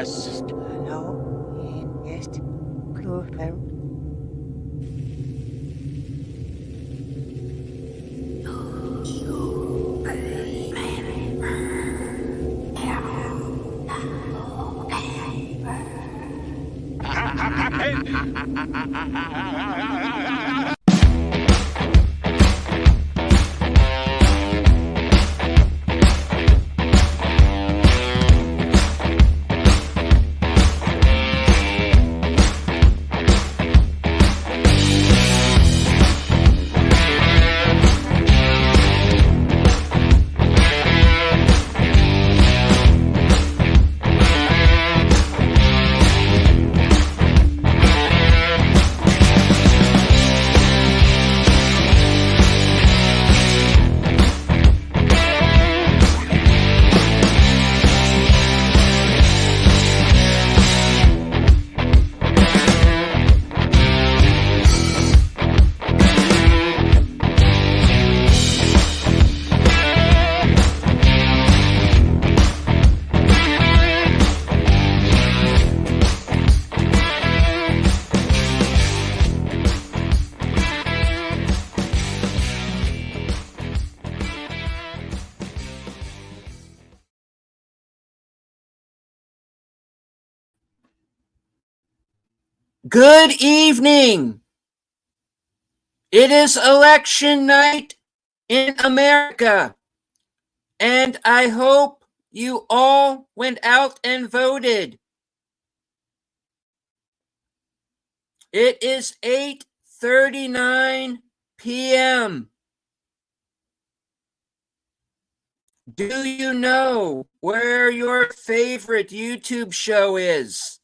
Just Hello, yes, close. Good evening. It is election night in America, and I hope you all went out and voted. It is 8:39 p.m. Do you know where your favorite YouTube show is?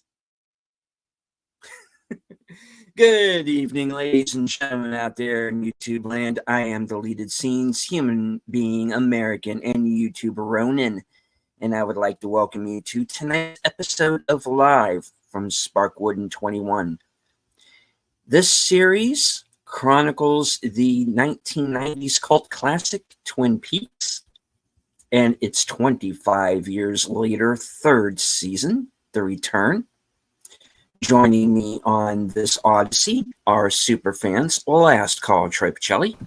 Good evening, ladies and gentlemen out there in YouTube land. I am Deleted Scenes, human being, American, and YouTuber Ronin, and I would like to welcome you to tonight's episode of Live from Sparkwood in 21. This series chronicles the 1990s cult classic Twin Peaks and its 25 years later third season, The Return. Joining me on this odyssey are superfans Last Call Tripicelli.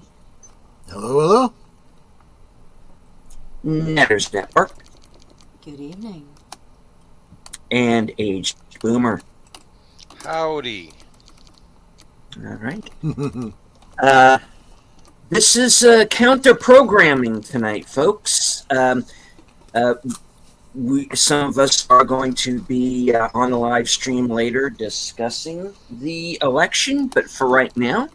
Hello. Netters Network. Good evening. And Aged Boomer. howdy. All right. This is counter-programming tonight, folks. Some of us are going to be on the live stream later discussing the election, but for right now,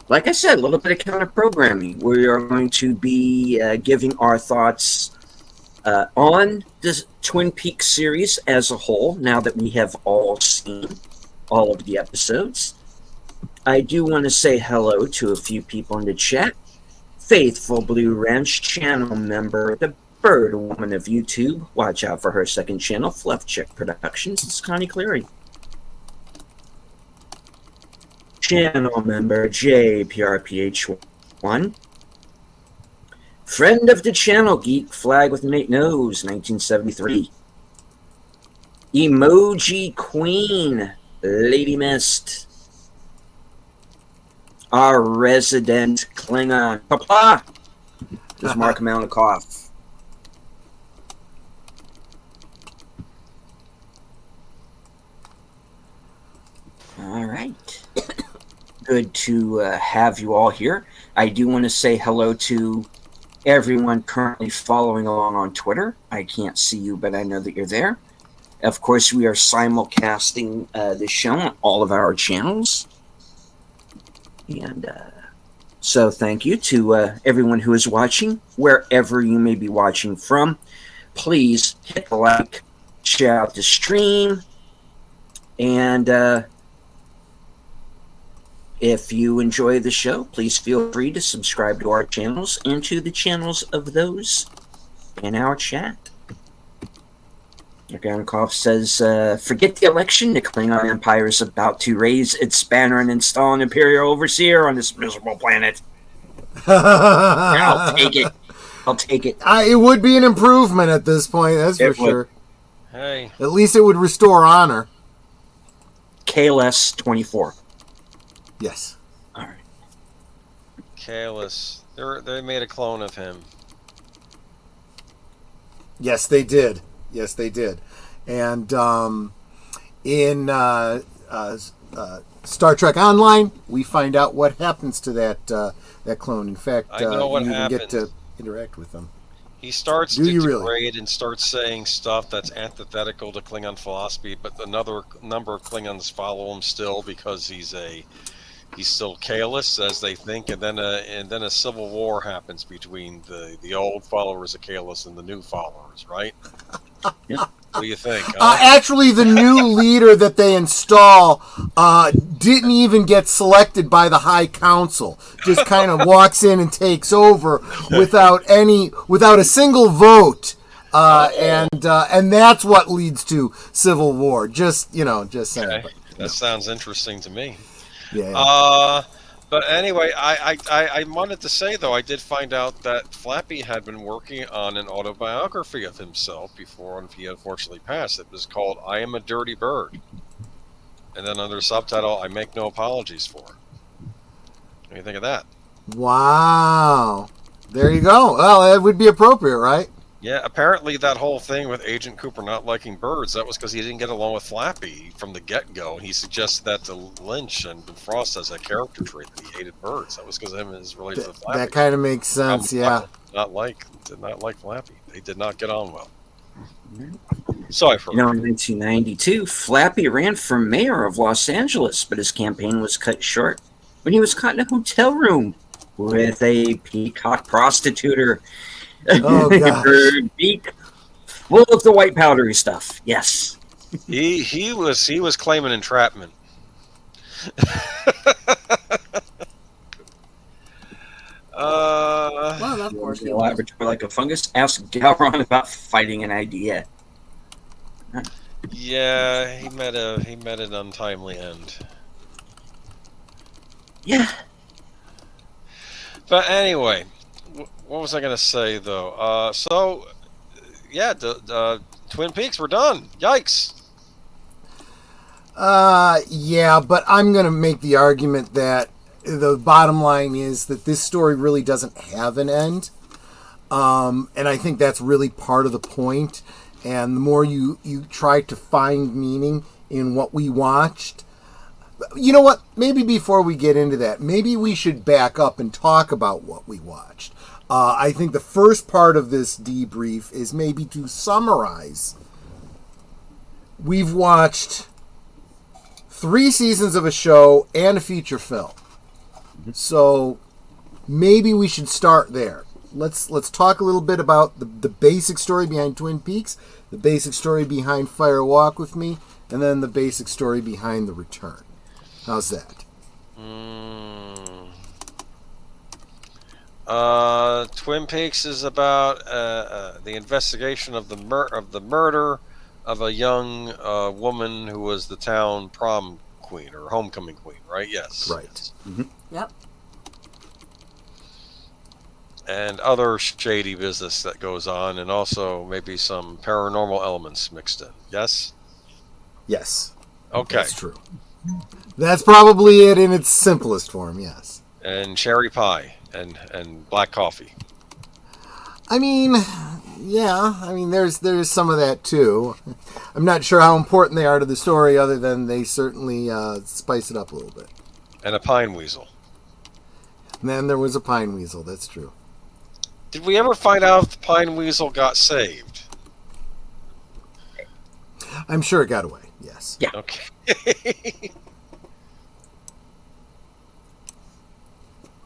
like I said, a little bit of counter-programming. We are going to be giving our thoughts on the Twin Peaks series as a whole, now that we have all seen all of the episodes. I do want to say hello to a few people in the chat. Faithful Blue Wrench channel member, the Bird Woman of YouTube. Watch out for her second channel, Fluff Chick Productions. It's Connie Cleary. Channel member JPRPH1. Friend of the channel, Geek Flag with Nate Nose, 1973. Emoji Queen, Lady Mist. Our resident Klingon, Papa. Does Mark Mount a cough? All right. Good to have you all here. I do want to say hello to everyone currently following along on Twitter. I can't see you, but I know that you're there. Of course, we are simulcasting this show on all of our channels. And so thank you to everyone who is watching, wherever you may be watching from. Please hit the like, share out the stream, and if you enjoy the show, please feel free to subscribe to our channels and to the channels of those in our chat. Garnikov says, forget the election. The Klingon Empire is about to raise its banner and install an Imperial Overseer on this miserable planet. I'll take it. I'll take it. It would be an improvement at this point, that's for sure. Hey, At least it would restore honor. KLS 24. Yes. All right. Kalis. They made a clone of him. Yes, they did. Yes, they did. And in Star Trek Online, we find out what happens to that clone. In fact, I know what you even get to happens. interact with them. He starts Do to you really? degrade and starts saying stuff that's antithetical to Klingon philosophy, but another number of Klingons follow him still because he's still Kalis, as they think, and then a civil war happens between the old followers of Kalis and the new followers, right? Yeah. What do you think? Huh? Actually, the new leader that they install didn't even get selected by the High Council. Just kind of walks in and takes over without a single vote, and that's what leads to civil war. Just saying. Okay, But, that sounds interesting to me. yeah. But anyway, I wanted to say, though, I did find out that Flappy had been working on an autobiography of himself before he unfortunately passed. It was called I Am a Dirty Bird. And then under subtitle, I Make No Apologies For. What do you think of that? Wow. There you go. Well, it would be appropriate, right? Yeah, apparently that whole thing with Agent Cooper not liking birds, that was because he didn't get along with Flappy from the get-go. He suggested that to Lynch and Frost as a character trait that he hated birds. That was because of him and his relationship with Flappy. That kind of makes sense, yeah. Did not like Flappy. They did not get on well. Sorry for In 1992, Flappy ran for mayor of Los Angeles, but his campaign was cut short when he was caught in a hotel room with a peacock prostitute. Oh, gosh. Bird beak full of the white powdery stuff. Yes. he was claiming entrapment. Well, of course The he was. laboratory like a fungus. Ask Galron about fighting an idea. Yeah, he met an untimely end. Yeah. But anyway, what was I going to say though? The Twin Peaks were done. Yikes! Yeah, but I'm going to make the argument that the bottom line is that this story really doesn't have an end. And I think that's really part of the point. And the more you try to find meaning in what we watched, you know what? Maybe before we get into that, maybe we should back up and talk about what we watched. I think the first part of this debrief is maybe to summarize. We've watched 3 seasons of a show and a feature film. So maybe we should start there. Let's talk a little bit about the basic story behind Twin Peaks, the basic story behind Fire Walk with Me, and then the basic story behind The Return. How's that? Twin Peaks is about the investigation of the murder of a young woman who was the town prom queen or homecoming queen, right? Yes. Right. Yep. And other shady business that goes on, and also maybe some paranormal elements mixed in. Yes? Yes. Okay. That's true. That's probably it in its simplest form, yes. And cherry pie and black coffee. I mean, yeah. I mean, there's some of that too. I'm not sure how important they are to the story, other than they certainly spice it up a little bit. And a pine weasel. And then there was a pine weasel. That's true. Did we ever find out if the pine weasel got saved? I'm sure it got away. Yes. Yeah. Okay.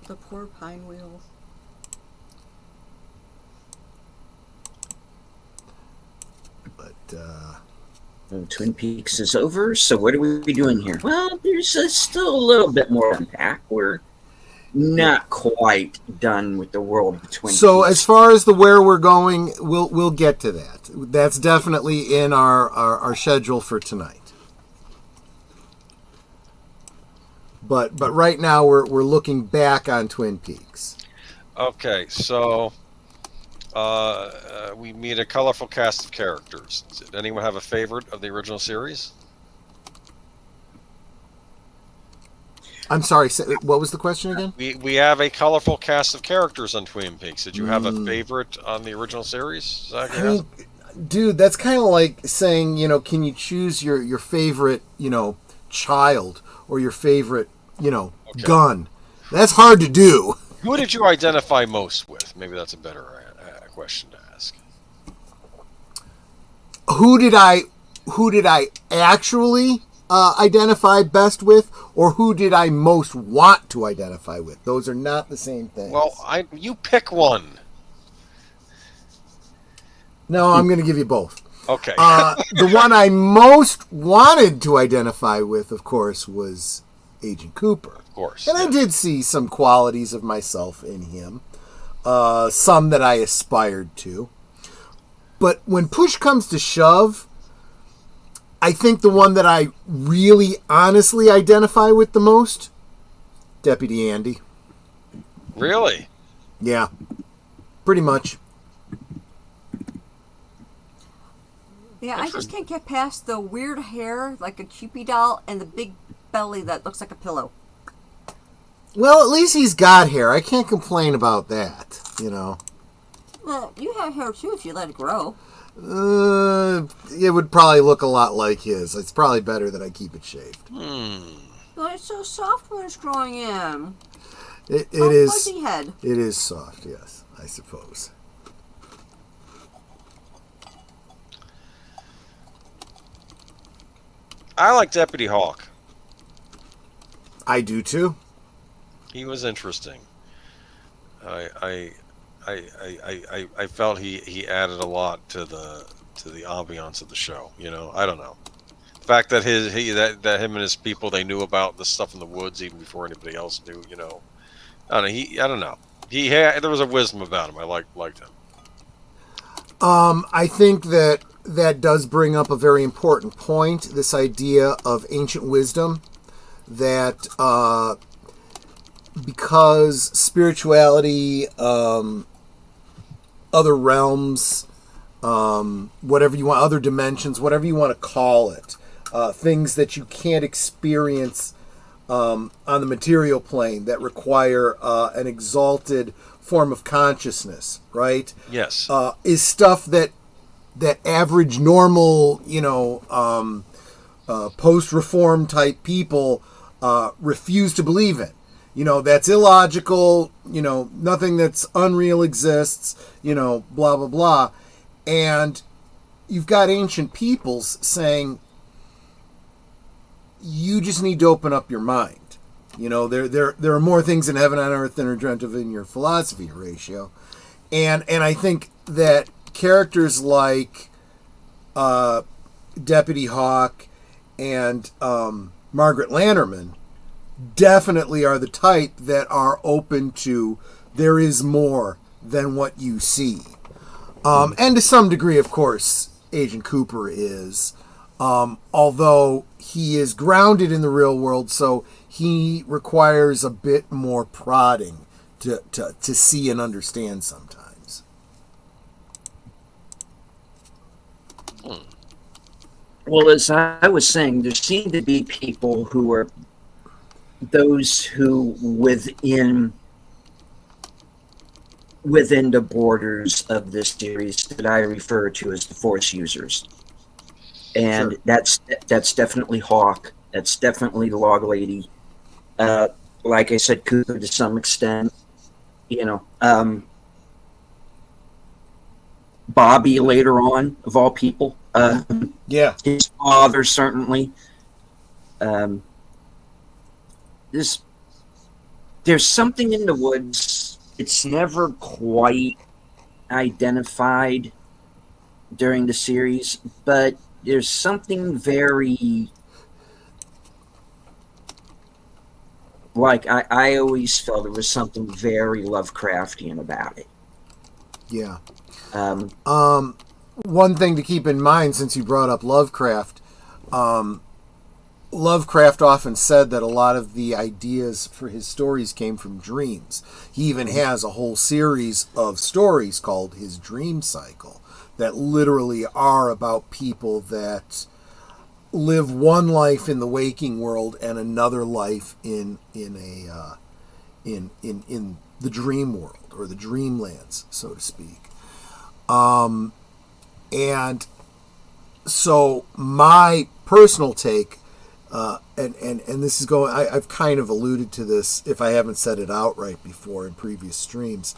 The poor pine wheel. But Twin Peaks is over, so what are we doing here? Well, there's still a little bit more to unpack. We're not quite done with the world of Twin so Peaks. as far as where we're going, we'll get to that. That's definitely in our schedule for tonight. But right now we're looking back on Twin Peaks. Okay, so We meet a colorful cast of characters. Did anyone have a favorite of the original series? I'm sorry. What was the question again? We have a colorful cast of characters on Twin Peaks. Did you have a favorite on the original series, Zach? I mean, dude, that's kind of like saying, can you choose your favorite, child or your favorite, gun? That's hard to do. Who did you identify most with? Maybe that's a better question to ask. Who did I actually identify best with, or who did I most want to identify with? Those are not the same things. Well, you pick one. No, I'm going to give you both. Okay. The one I most wanted to identify with, of course, was Agent Cooper. Of course. And I did see some qualities of myself in him, some that I aspired to. But when push comes to shove, I think the one that I really honestly identify with the most, Deputy Andy. Really? Yeah, pretty much. Yeah, I just can't get past the weird hair, like a Cupid doll, and the big belly that looks like a pillow. Well, at least he's got hair. I can't complain about that, Well, you have hair too if you let it grow. It would probably look a lot like his. It's probably better that I keep it shaved. But it's so soft when it's growing in. It Oh, is. fuzzy head. It is soft, yes, I suppose. I like Deputy Hawk. I do too. He was interesting. I felt he added a lot to the ambiance of the show. I don't know. The fact that that him and his people, they knew about the stuff in the woods even before anybody else knew. I don't know. I don't know. There was a wisdom about him. I liked him. I think that does bring up a very important point. This idea of ancient wisdom, that because spirituality, other realms, whatever you want, other dimensions, whatever you want to call it, things that you can't experience on the material plane, that require an exalted form of consciousness, right? Yes. Is stuff that average, normal, post-reform type people refuse to believe in. That's illogical. Nothing that's unreal exists. Blah blah blah. And you've got ancient peoples saying, you just need to open up your mind. There are more things in heaven on earth than are dreamt of in your philosophy, Horatio. And I think that characters like Deputy Hawk and Margaret Lanterman definitely are the type that are open to, there is more than what you see. And to some degree, of course, Agent Cooper is. Although he is grounded in the real world, so he requires a bit more prodding to see and understand sometimes. Well, as I was saying, there seem to be people who are those who within the borders of this series that I refer to as the Force users. And Sure. that's definitely Hawk. That's definitely the Log Lady. Like I said, Cooper to some extent. Bobby later on, of all people. Yeah. His father certainly. There's something in the woods. It's never quite identified during the series, but there's something very, like, I always felt there was something very Lovecraftian about it. Yeah. Um, One thing to keep in mind, since you brought up Lovecraft, Lovecraft often said that a lot of the ideas for his stories came from dreams. He even has a whole series of stories called his Dream Cycle that literally are about people that live one life in the waking world and another life in the dream world, or the dreamlands, so to speak. And so my personal take, and this is going, I've kind of alluded to this if I haven't said it outright before in previous streams.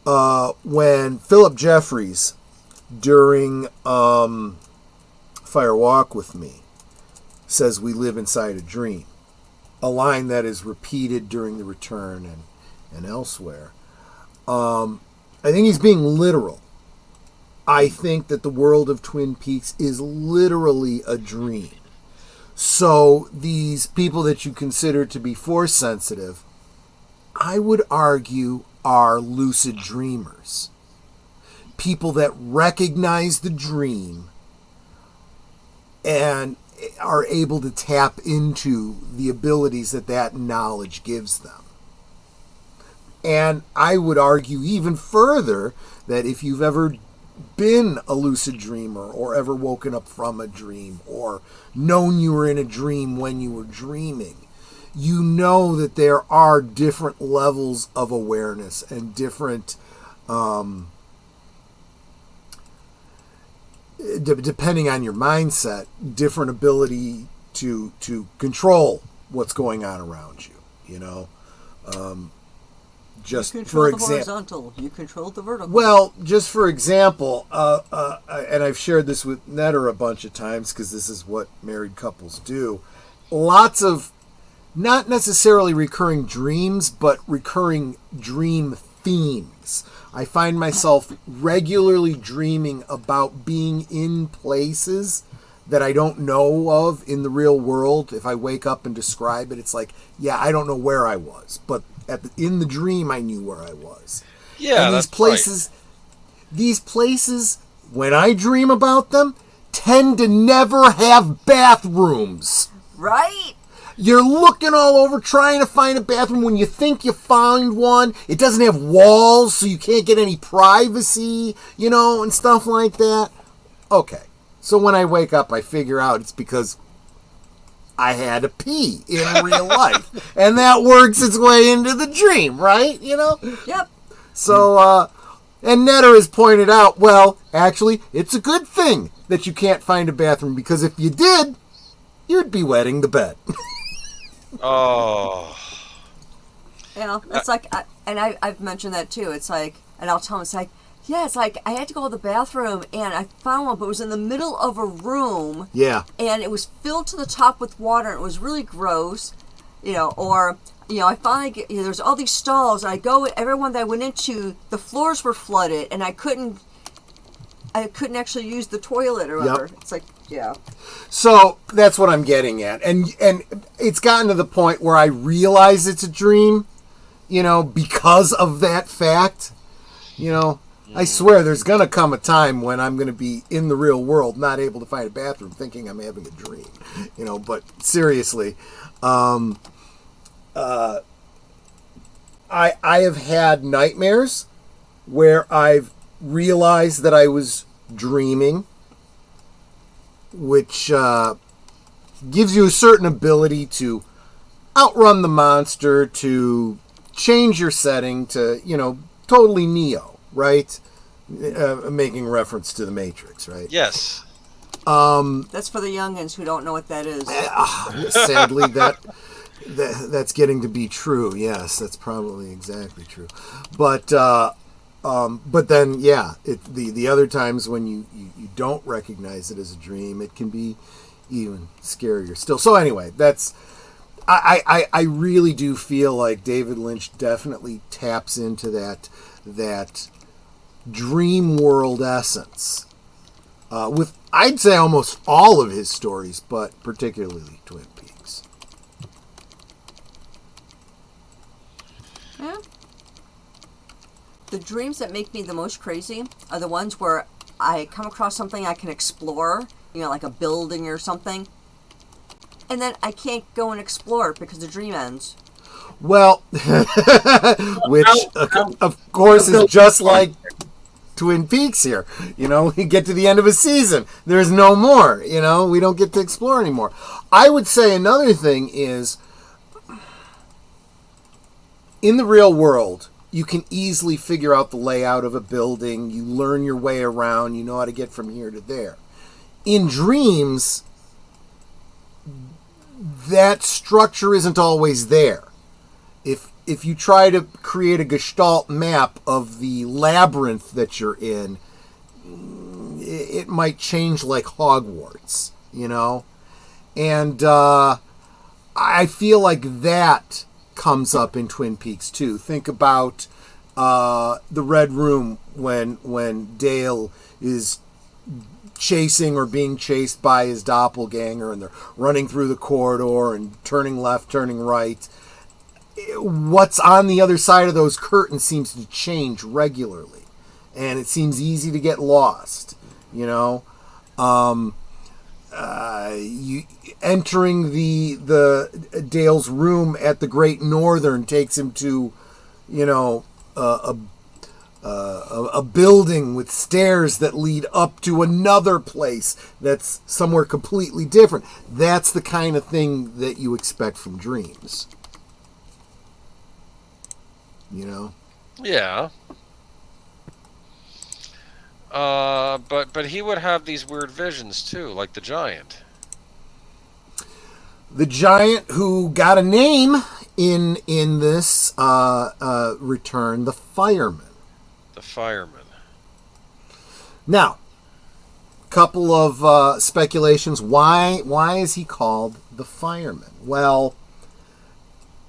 When Philip Jeffries, during Fire Walk with Me, says we live inside a dream, a line that is repeated during The Return and elsewhere, I think he's being literal. I think that the world of Twin Peaks is literally a dream. So these people that you consider to be force sensitive, I would argue, are lucid dreamers. People that recognize the dream and are able to tap into the abilities that knowledge gives them. And I would argue even further that if you've ever been a lucid dreamer, or ever woken up from a dream, or known you were in a dream when you were dreaming, you know that there are different levels of awareness and different, depending on your mindset, different ability to control what's going on around you, you know. Just you control for the example, horizontal, you control the vertical. well, just for example, and I've shared this with Netter a bunch of times because this is what married couples do. Lots of not necessarily recurring dreams, but recurring dream themes. I find myself regularly dreaming about being in places that I don't know of in the real world. If I wake up and describe it, it's like, yeah, I don't know where I was, but in the dream I knew where I was. Yeah, and that's right. These places, when I dream about them, tend to never have bathrooms. Right? You're looking all over trying to find a bathroom. When you think you found one, it doesn't have walls, so you can't get any privacy, you know, and stuff like that. Okay. So when I wake up, I figure out it's because I had to pee in real life. And that works its way into the dream, right? You know? Yep. So, and Netter has pointed out, well, actually, it's a good thing that you can't find a bathroom, because if you did, you'd be wetting the bed. Oh. You know, it's like, I've mentioned that too. It's like, and I'll tell them, it's like, yeah, it's like I had to go to the bathroom and I found one, but it was in the middle of a room. Yeah. And it was filled to the top with water, and it was really gross. You know, or, you know, I finally get, you know, there's all these stalls, and I go, everyone that I went into, the floors were flooded, and I couldn't actually use the toilet or whatever. Yep. It's like, yeah. So that's what I'm getting at. And it's gotten to the point where I realize it's a dream, you know, because of that fact. You know, I swear there's going to come a time when I'm going to be in the real world, not able to find a bathroom, thinking I'm having a dream. You know, but seriously, I have had nightmares where I've realized that I was dreaming, which gives you a certain ability to outrun the monster, to change your setting to, you know, totally Neo, right? Making reference to the Matrix, right? Yes. That's for the youngins who don't know what that is. Sadly, that's getting to be true. Yes, that's probably exactly true. But then, yeah, the other times when you don't recognize it as a dream, it can be even scarier still. So anyway, I really do feel like David Lynch definitely taps into that dream world essence with, I'd say, almost all of his stories, but particularly Twin Peaks. Yeah. The dreams that make me the most crazy are the ones where I come across something I can explore, you know, like a building or something, and then I can't go and explore it because the dream ends. Well, which of course is just like Twin Peaks here. You know, we get to the end of a season. There's no more. You know, we don't get to explore anymore. I would say another thing is, in the real world, you can easily figure out the layout of a building. You learn your way around. You know how to get from here to there. In dreams, that structure isn't always there. If you try to create a Gestalt map of the labyrinth that you're in, it might change like Hogwarts, you know? And I feel like that comes up in Twin Peaks too. Think about the Red Room when Dale is chasing or being chased by his doppelganger, and they're running through the corridor and turning left, turning right. What's on the other side of those curtains seems to change regularly, and it seems easy to get lost, you know. You entering the Dale's room at the Great Northern takes him to, you know, a building with stairs that lead up to another place that's somewhere completely different. That's the kind of thing that you expect from dreams. You know? Yeah. But he would have these weird visions too, like the giant. The giant who got a name in this return, the fireman. The fireman. Now, couple of speculations. Why is he called the fireman? Well,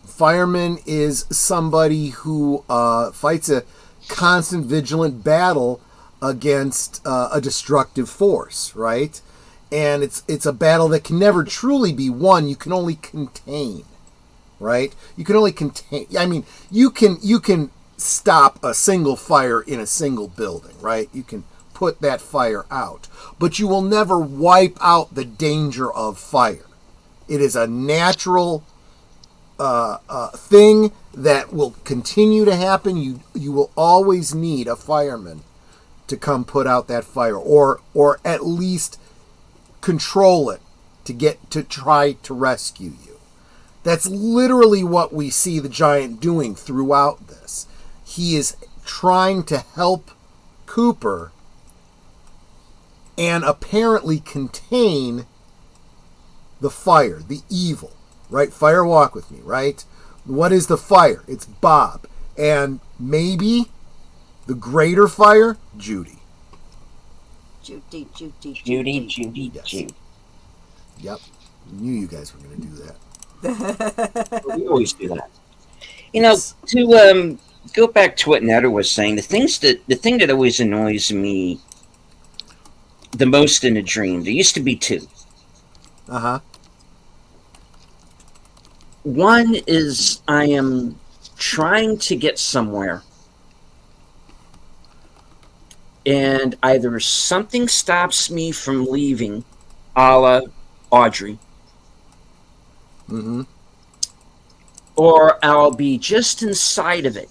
fireman is somebody who fights a constant, vigilant battle against a destructive force, right? And it's a battle that can never truly be won. You can only contain, right? You can only contain. I mean, you can stop a single fire in a single building, right? You can put that fire out, but you will never wipe out the danger of fire. It is a natural thing that will continue to happen. You will always need a fireman to come put out that fire, or at least control it to try to rescue you. That's literally what we see the giant doing throughout this. He is trying to help Cooper and apparently contain the fire, the evil, right? Fire, walk with me, right? What is the fire? It's Bob. And maybe the greater fire, Judy. Judy. Yes. Yep. Knew you guys were going to do that. We always do that. You know, to go back to what Netta was saying, the thing that always annoys me the most in a dream, there used to be two. Uh-huh. One is I am trying to get somewhere, and either something stops me from leaving, a la Audrey, Mm-hmm. or I'll be just inside of it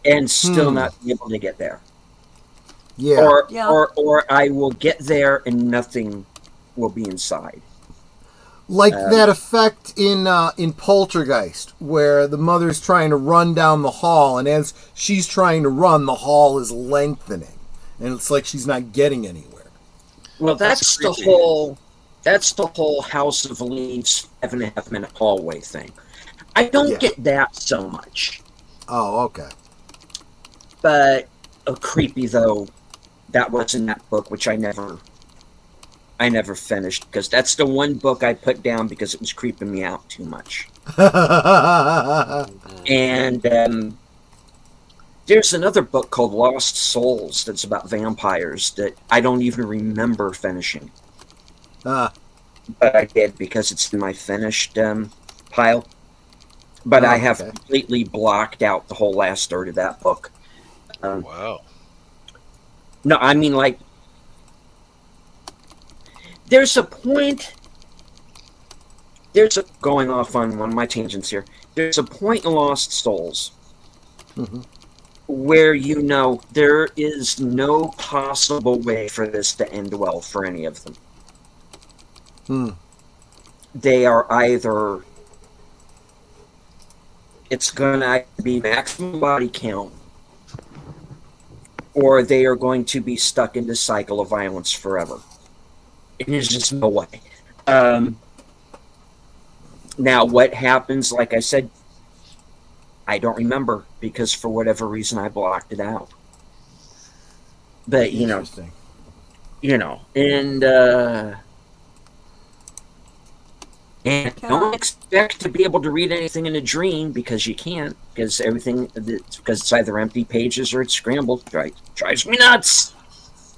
and still not be able to get there. Yeah. Or I will get there and nothing will be inside. Like that effect in Poltergeist, where the mother's trying to run down the hall, and as she's trying to run, the hall is lengthening, and it's like she's not getting anywhere. Well, that's the whole House of Leaves 7.5 minute hallway thing. I don't get that so much. Oh, okay. But creepy though, that was in that book, which I never finished, because that's the one book I put down because it was creeping me out too much. And there's another book called Lost Souls that's about vampires that I don't even remember finishing. But I did because it's in my finished pile. But I have completely blocked out the whole last third of that book. Wow. No, I mean, like, there's a point. Going off on one of my tangents here. There's a point in Lost Souls where there is no possible way for this to end well for any of them. They are either it's going to be maximum body count, or they are going to be stuck in this cycle of violence forever. And there's just no way. Now, what happens, like I said, I don't remember, because for whatever reason I blocked it out. But, and don't expect to be able to read anything in a dream, because you can't, because it's either empty pages or it's scrambled. Drives me nuts.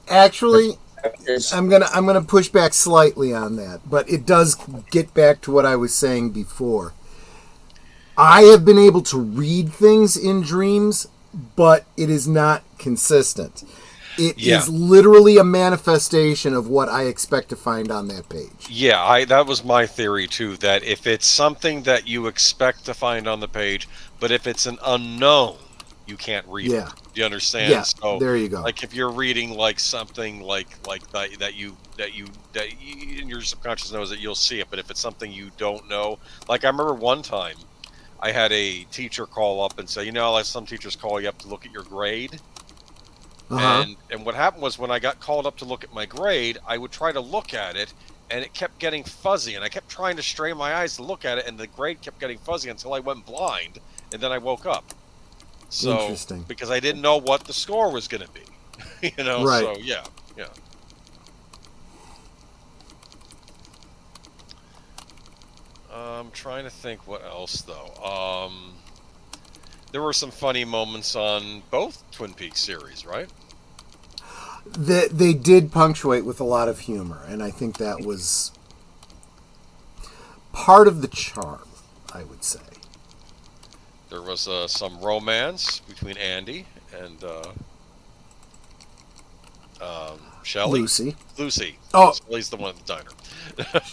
Actually, I'm gonna push back slightly on that, but it does get back to what I was saying before. I have been able to read things in dreams, but it is not consistent. It is literally a manifestation of what I expect to find on that page. Yeah, that was my theory too, that if it's something that you expect to find on the page, but if it's an unknown, you can't read it. Do you understand? Yeah, so there you go. Like if you're reading like something like that you in your subconscious knows that you'll see it, but if it's something you don't know, like I remember one time I had a teacher call up and say, like some teachers call you up to look at your grade. And what happened was, when I got called up to look at my grade, I would try to look at it, and it kept getting fuzzy, and I kept trying to strain my eyes to look at it, and the grade kept getting fuzzy until I went blind, and then I woke up. So, interesting. Because I didn't know what the score was going to be, Right. So yeah. I'm trying to think what else though. There were some funny moments on both Twin Peaks series, right? They did punctuate with a lot of humor, and I think that was part of the charm, I would say. There was some romance between Andy and Shelley. Lucy. Oh. Shelley's the one at the diner.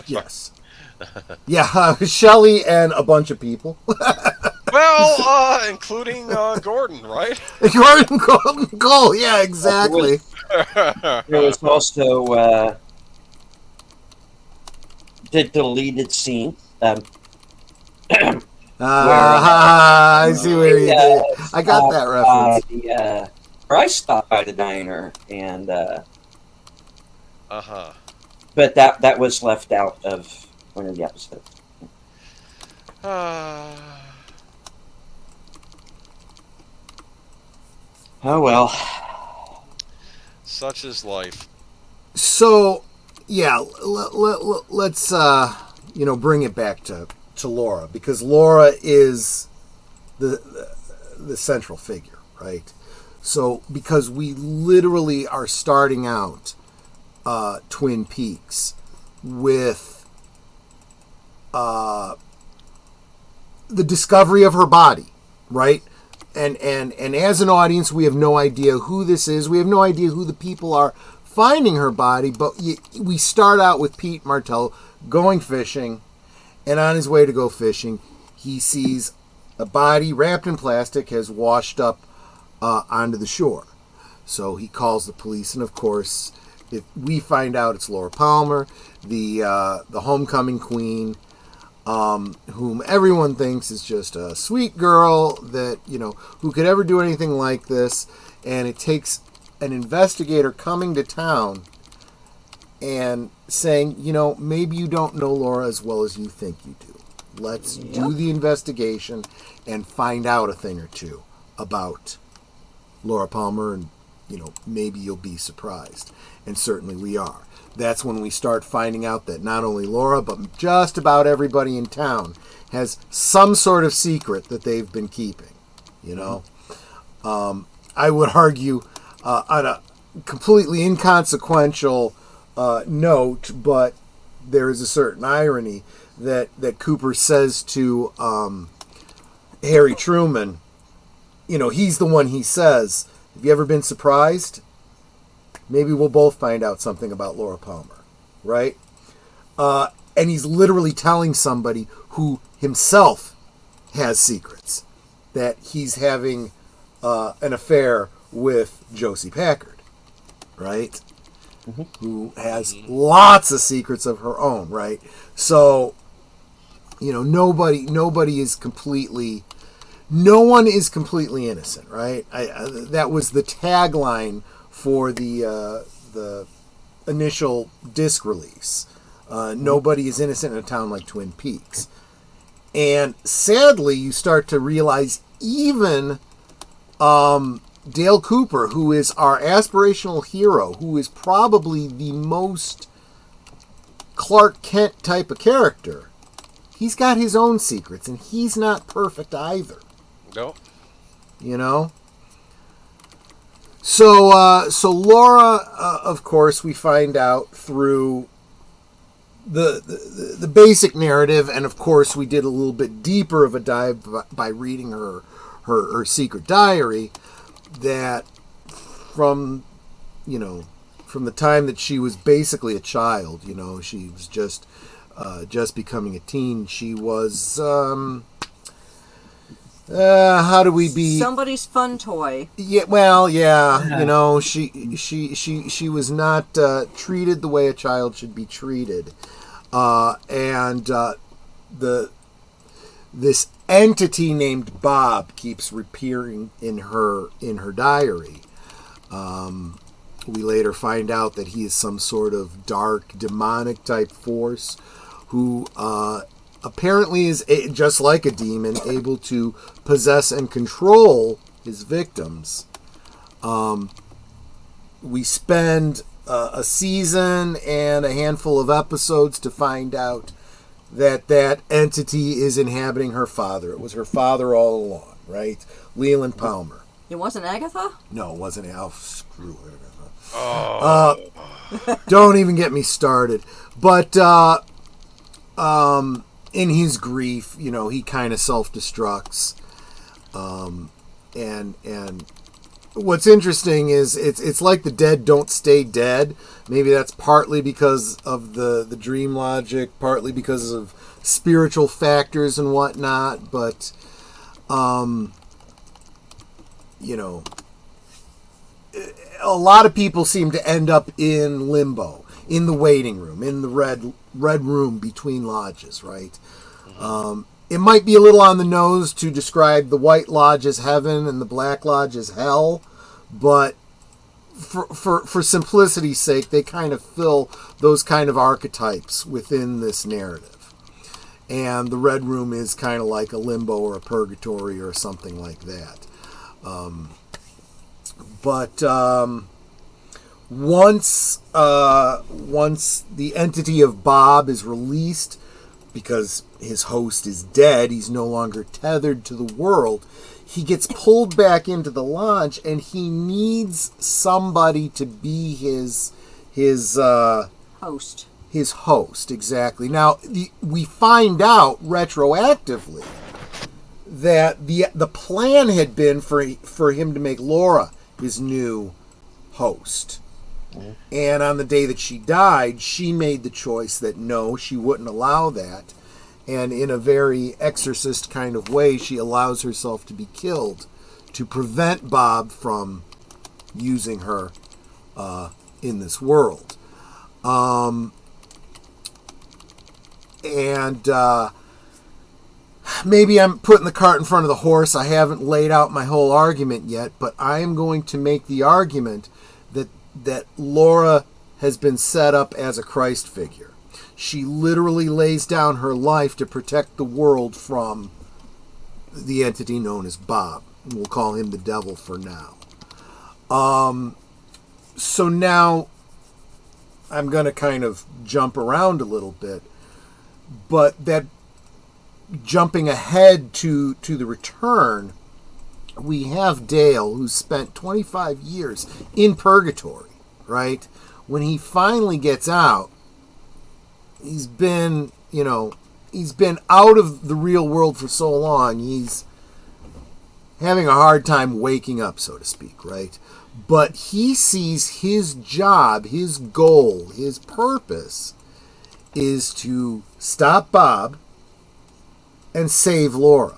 Yes. Yeah, Shelley and a bunch of people. Well, including Gordon, right? Gordon Cole, yeah, exactly. There was also the deleted scene. I see where you did. I got that reference. Where I stopped by the diner, and but that was left out of one of the episodes. Oh well. Such is life. So, yeah, let's bring it back to Laura, because Laura is the central figure, right? So, because we literally are starting out Twin Peaks with the discovery of her body, right? And as an audience, we have no idea who this is. We have no idea who the people are finding her body. But we start out with Pete Martell going fishing, and on his way to go fishing, he sees a body wrapped in plastic has washed up onto the shore. So he calls the police, and of course, we find out it's Laura Palmer, the homecoming queen, whom everyone thinks is just a sweet girl that, who could ever do anything like this. And it takes an investigator coming to town and saying, maybe you don't know Laura as well as you think you do. Let's do the investigation and find out a thing or two about Laura Palmer, and, maybe you'll be surprised. And certainly we are. That's when we start finding out that not only Laura, but just about everybody in town has some sort of secret that they've been keeping, I would argue on a completely inconsequential note, but there is a certain irony that Cooper says to Harry Truman. He's the one he says, have you ever been surprised? Maybe we'll both find out something about Laura Palmer, right? and he's literally telling somebody who himself has secrets that he's having an affair with Josie Packard, right? Who has lots of secrets of her own, right? So, nobody is completely, no one is completely innocent, right? That was the tagline for the initial disc release. Nobody is innocent in a town like Twin Peaks. And sadly, you start to realize even Dale Cooper, who is our aspirational hero, who is probably the most Clark Kent type of character, he's got his own secrets, and he's not perfect either. No. So Laura, of course, we find out through the basic narrative, and of course we did a little bit deeper of a dive by reading her secret diary, that from the time that she was basically a child, she was just becoming a teen, she was how do we be somebody's fun toy? Yeah, well, yeah. She was not treated the way a child should be treated, and this entity named Bob keeps appearing in her diary. We later find out that he is some sort of dark, demonic type force who apparently is, just like a demon, able to possess and control his victims. We spend a season and a handful of episodes to find out that entity is inhabiting her father. It was her father all along, right? Leland Palmer. It wasn't Agatha? No, it wasn't Alf. Screw Agatha. Oh. Don't even get me started. But in his grief, he kind of self-destructs. And what's interesting is it's like the dead don't stay dead. Maybe that's partly because of the dream logic, partly because of spiritual factors and whatnot. But a lot of people seem to end up in limbo, in the waiting room, in the red room between lodges, right? It might be a little on the nose to describe the White Lodge as heaven and the Black Lodge as hell, but for simplicity's sake, they kind of fill those kind of archetypes within this narrative. And the Red Room is kind of like a limbo or a purgatory or something like that. But once the entity of Bob is released, because his host is dead, he's no longer tethered to the world, he gets pulled back into the lodge, and he needs somebody to be his Host. His host, exactly. Now, we find out retroactively that the plan had been for him to make Laura his new host. And on the day that she died, she made the choice that no, she wouldn't allow that. And in a very exorcist kind of way, she allows herself to be killed to prevent Bob from using her in this world. Maybe I'm putting the cart in front of the horse. I haven't laid out my whole argument yet, but I am going to make the argument that Laura has been set up as a Christ figure. She literally lays down her life to protect the world from the entity known as Bob. We'll call him the devil for now. So now I'm going to kind of jump around a little bit, but that jumping ahead to the return, we have Dale, who spent 25 years in purgatory, right? When he finally gets out, he's been out of the real world for so long, he's having a hard time waking up, so to speak, right? But he sees his job, his goal, his purpose is to stop Bob and save Laura.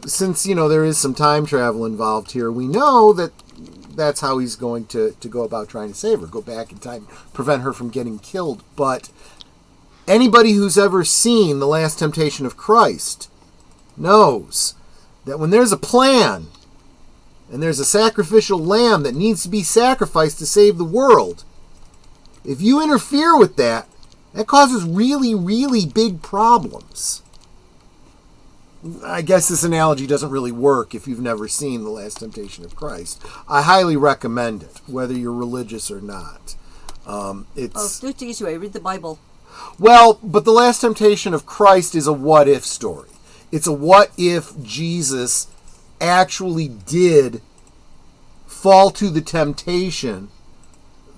Since, there is some time travel involved here, we know that that's how he's going to go about trying to save her, go back in time, prevent her from getting killed. But anybody who's ever seen The Last Temptation of Christ knows that when there's a plan and there's a sacrificial lamb that needs to be sacrificed to save the world, if you interfere with that, that causes really, really big problems. I guess this analogy doesn't really work if you've never seen The Last Temptation of Christ. I highly recommend it, whether you're religious or not. Do it the easy way. Read the Bible. Well, but The Last Temptation of Christ is a what-if story. It's a what-if Jesus actually did fall to the temptation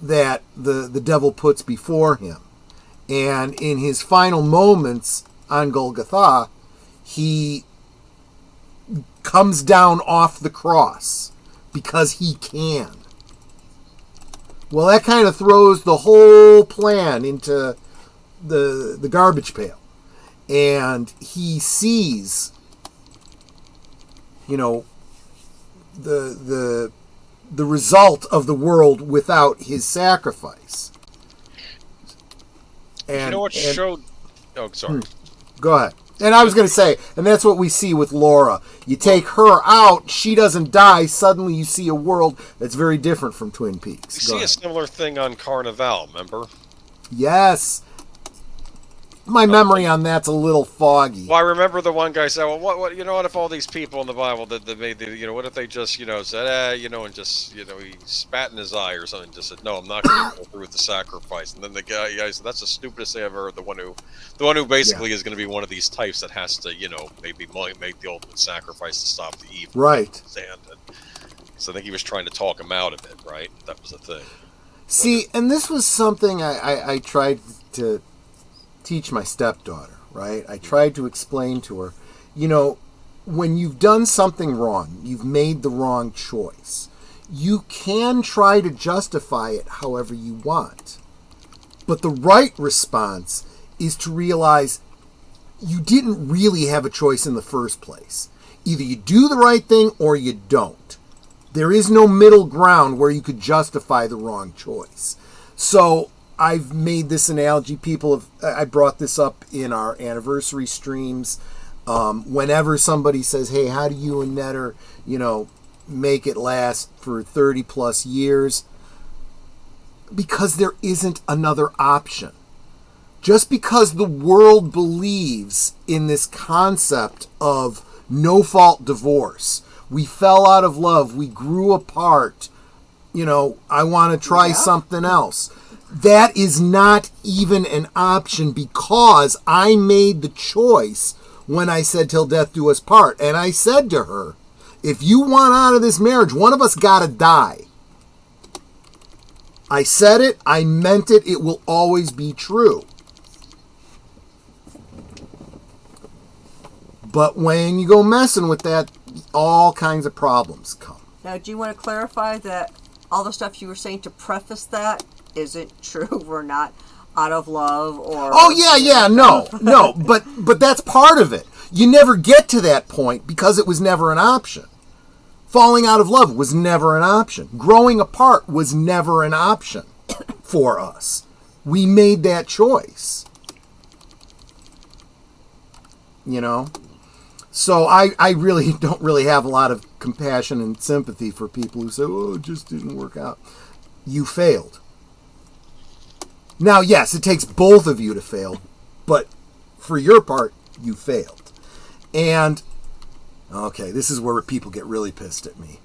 that the devil puts before him. And in his final moments on Golgotha, he comes down off the cross because he can. Well, that kind of throws the whole plan into the garbage pail. And he sees, the result of the world without his sacrifice. And, showed... Oh, sorry. Go ahead. And I was going to say, and that's what we see with Laura. You take her out, she doesn't die, suddenly you see a world that's very different from Twin Peaks. You see a similar thing on Carnival, remember? Yes. My memory on that's a little foggy. Well, I remember the one guy said, well, what if all these people in the Bible that made what if they just, said, and just, he spat in his eye or something, and just said, no, I'm not going to go through with the sacrifice. And then the guy said, that's the stupidest thing I've ever heard. The one who basically is going to be one of these types that has to, maybe make the ultimate sacrifice to stop the evil. Right. And so I think he was trying to talk him out of it, right? That was the thing. See, and this was something I tried to teach my stepdaughter, right? I tried to explain to her, when you've done something wrong, you've made the wrong choice, you can try to justify it however you want. But the right response is to realize you didn't really have a choice in the first place. Either you do the right thing or you don't. There is no middle ground where you could justify the wrong choice. So I've made this analogy. I brought this up in our anniversary streams. Whenever somebody says, hey, how do you and Netter, make it last for 30 plus years? Because there isn't another option. Just because the world believes in this concept of no-fault divorce, we fell out of love, we grew apart, I want to try something else. That is not even an option because I made the choice when I said till death do us part. And I said to her, if you want out of this marriage, one of us got to die. I said it. I meant it. It will always be true. But when you go messing with that, all kinds of problems come. Now, do you want to clarify that all the stuff you were saying to preface that isn't true? We're not out of love or... Oh, yeah, no, but that's part of it. You never get to that point because it was never an option. Falling out of love was never an option. Growing apart was never an option for us. We made that choice. So I really don't really have a lot of compassion and sympathy for people who say, oh, it just didn't work out. You failed. Now, yes, it takes both of you to fail, but for your part, you failed. And, okay, this is where people get really pissed at me.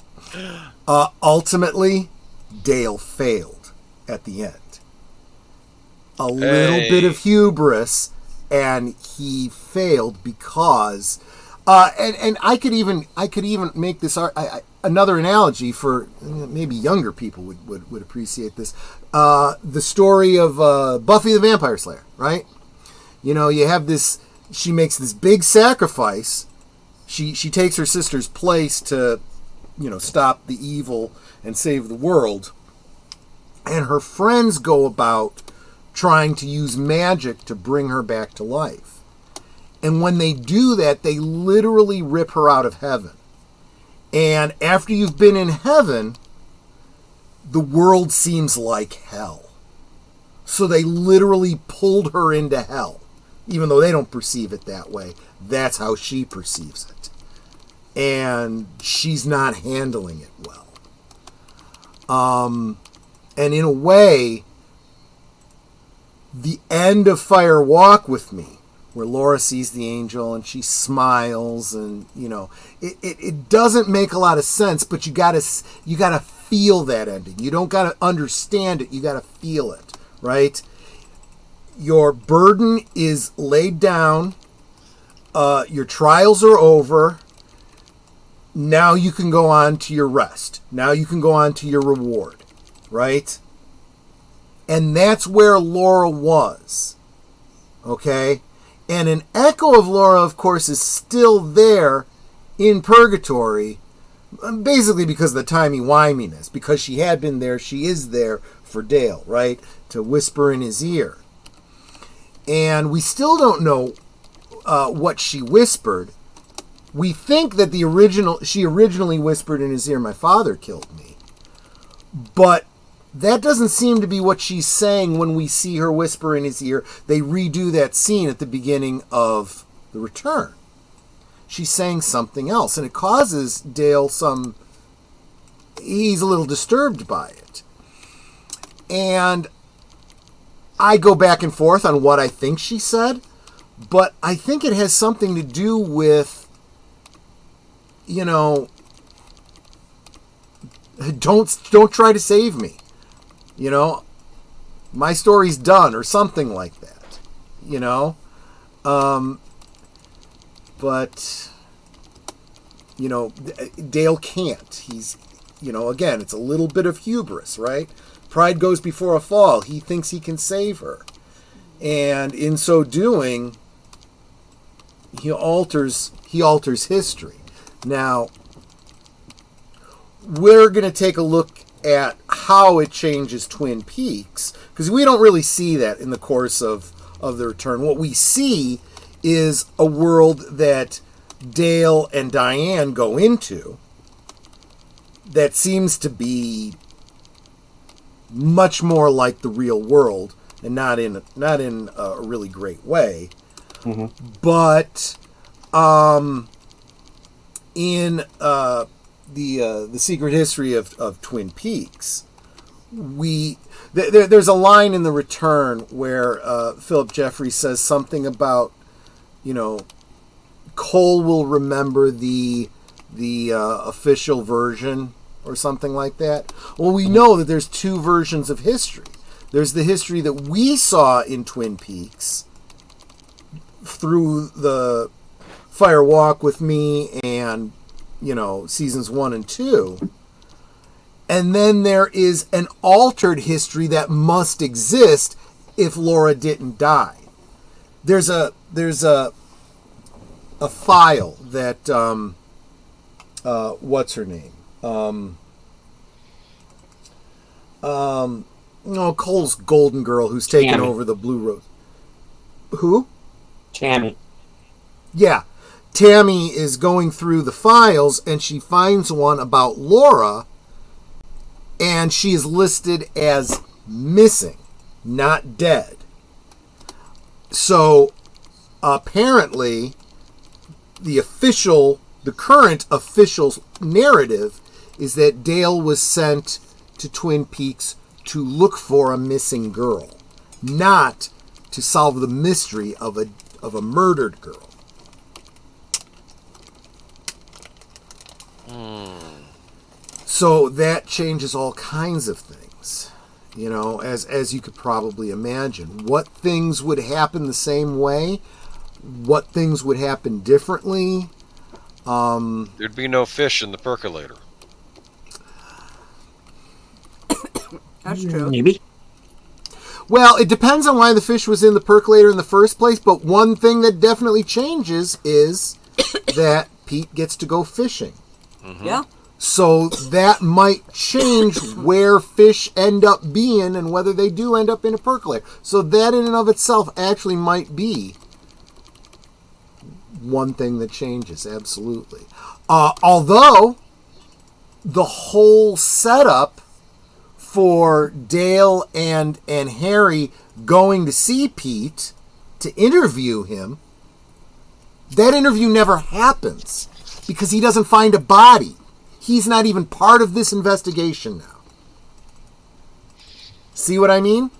Ultimately, Dale failed at the end. A little bit of hubris, and he failed because... and I could even make this another analogy for maybe younger people would appreciate this. The story of Buffy the Vampire Slayer, right? You have this. She makes this big sacrifice. She takes her sister's place to, stop the evil and save the world. and her friends go about trying to use magic to bring her back to life. And when they do that, they literally rip her out of heaven. And after you've been in heaven, the world seems like hell. So they literally pulled her into hell. Even though they don't perceive it that way, that's how she perceives it. And she's not handling it well. And in a way, the end of Fire Walk with Me, where Laura sees the angel and she smiles, and it doesn't make a lot of sense, but you gotta feel that ending. You don't gotta understand it, you gotta feel it, right? Your burden is laid down, your trials are over. Now you can go on to your rest. Now you can go on to your reward, right? And that's where Laura was, okay? And an echo of Laura, of course, is still there in purgatory, basically because of the timey-wiminess. Because she had been there, she is there for Dale, right? To whisper in his ear. And we still don't know what she whispered. We think that she originally whispered in his ear, "My father killed me." But that doesn't seem to be what she's saying when we see her whisper in his ear. They redo that scene at the beginning of The Return. She's saying something else, and it causes Dale he's a little disturbed by it. And I go back and forth on what I think she said, but I think it has something to do with, don't try to save me. My story's done, or something like that. But Dale can't. He's, again, it's a little bit of hubris, right? Pride goes before a fall. He thinks he can save her. And in so doing, he alters history. Now, we're going to take a look at how it changes Twin Peaks, because we don't really see that in the course of The Return. What we see is a world that Dale and Diane go into that seems to be much more like the real world, and not in a really great way. Mm-hmm. But in the Secret History of Twin Peaks, there's a line in The Return where Philip Jeffries says something about, Cole will remember the official version or something like that. Well, we know that there's two versions of history. There's the history that we saw in Twin Peaks through the Fire Walk with Me and, seasons 1 and 2. And then there is an altered history that must exist if Laura didn't die. There's a file that what's her name? Cole's golden girl who's taken Tammy. over the Blue Rose. Who? Tammy. Yeah. Tammy is going through the files and she finds one about Laura, and she is listed as missing, not dead. So apparently the current official narrative is that Dale was sent to Twin Peaks to look for a missing girl, not to solve the mystery of a murdered girl. So that changes all kinds of things, as you could probably imagine. What things would happen the same way? What things would happen differently? There'd be no fish in the percolator. That's true. Maybe. Well, it depends on why the fish was in the percolator in the first place, but one thing that definitely changes is that Pete gets to go fishing. Mm-hmm. Yeah. So that might change where fish end up being and whether they do end up in a percolator. So that in and of itself actually might be one thing that changes, absolutely. Although the whole setup for Dale and Harry going to see Pete to interview him, that interview never happens because he doesn't find a body. He's not even part of this investigation now. See what I mean?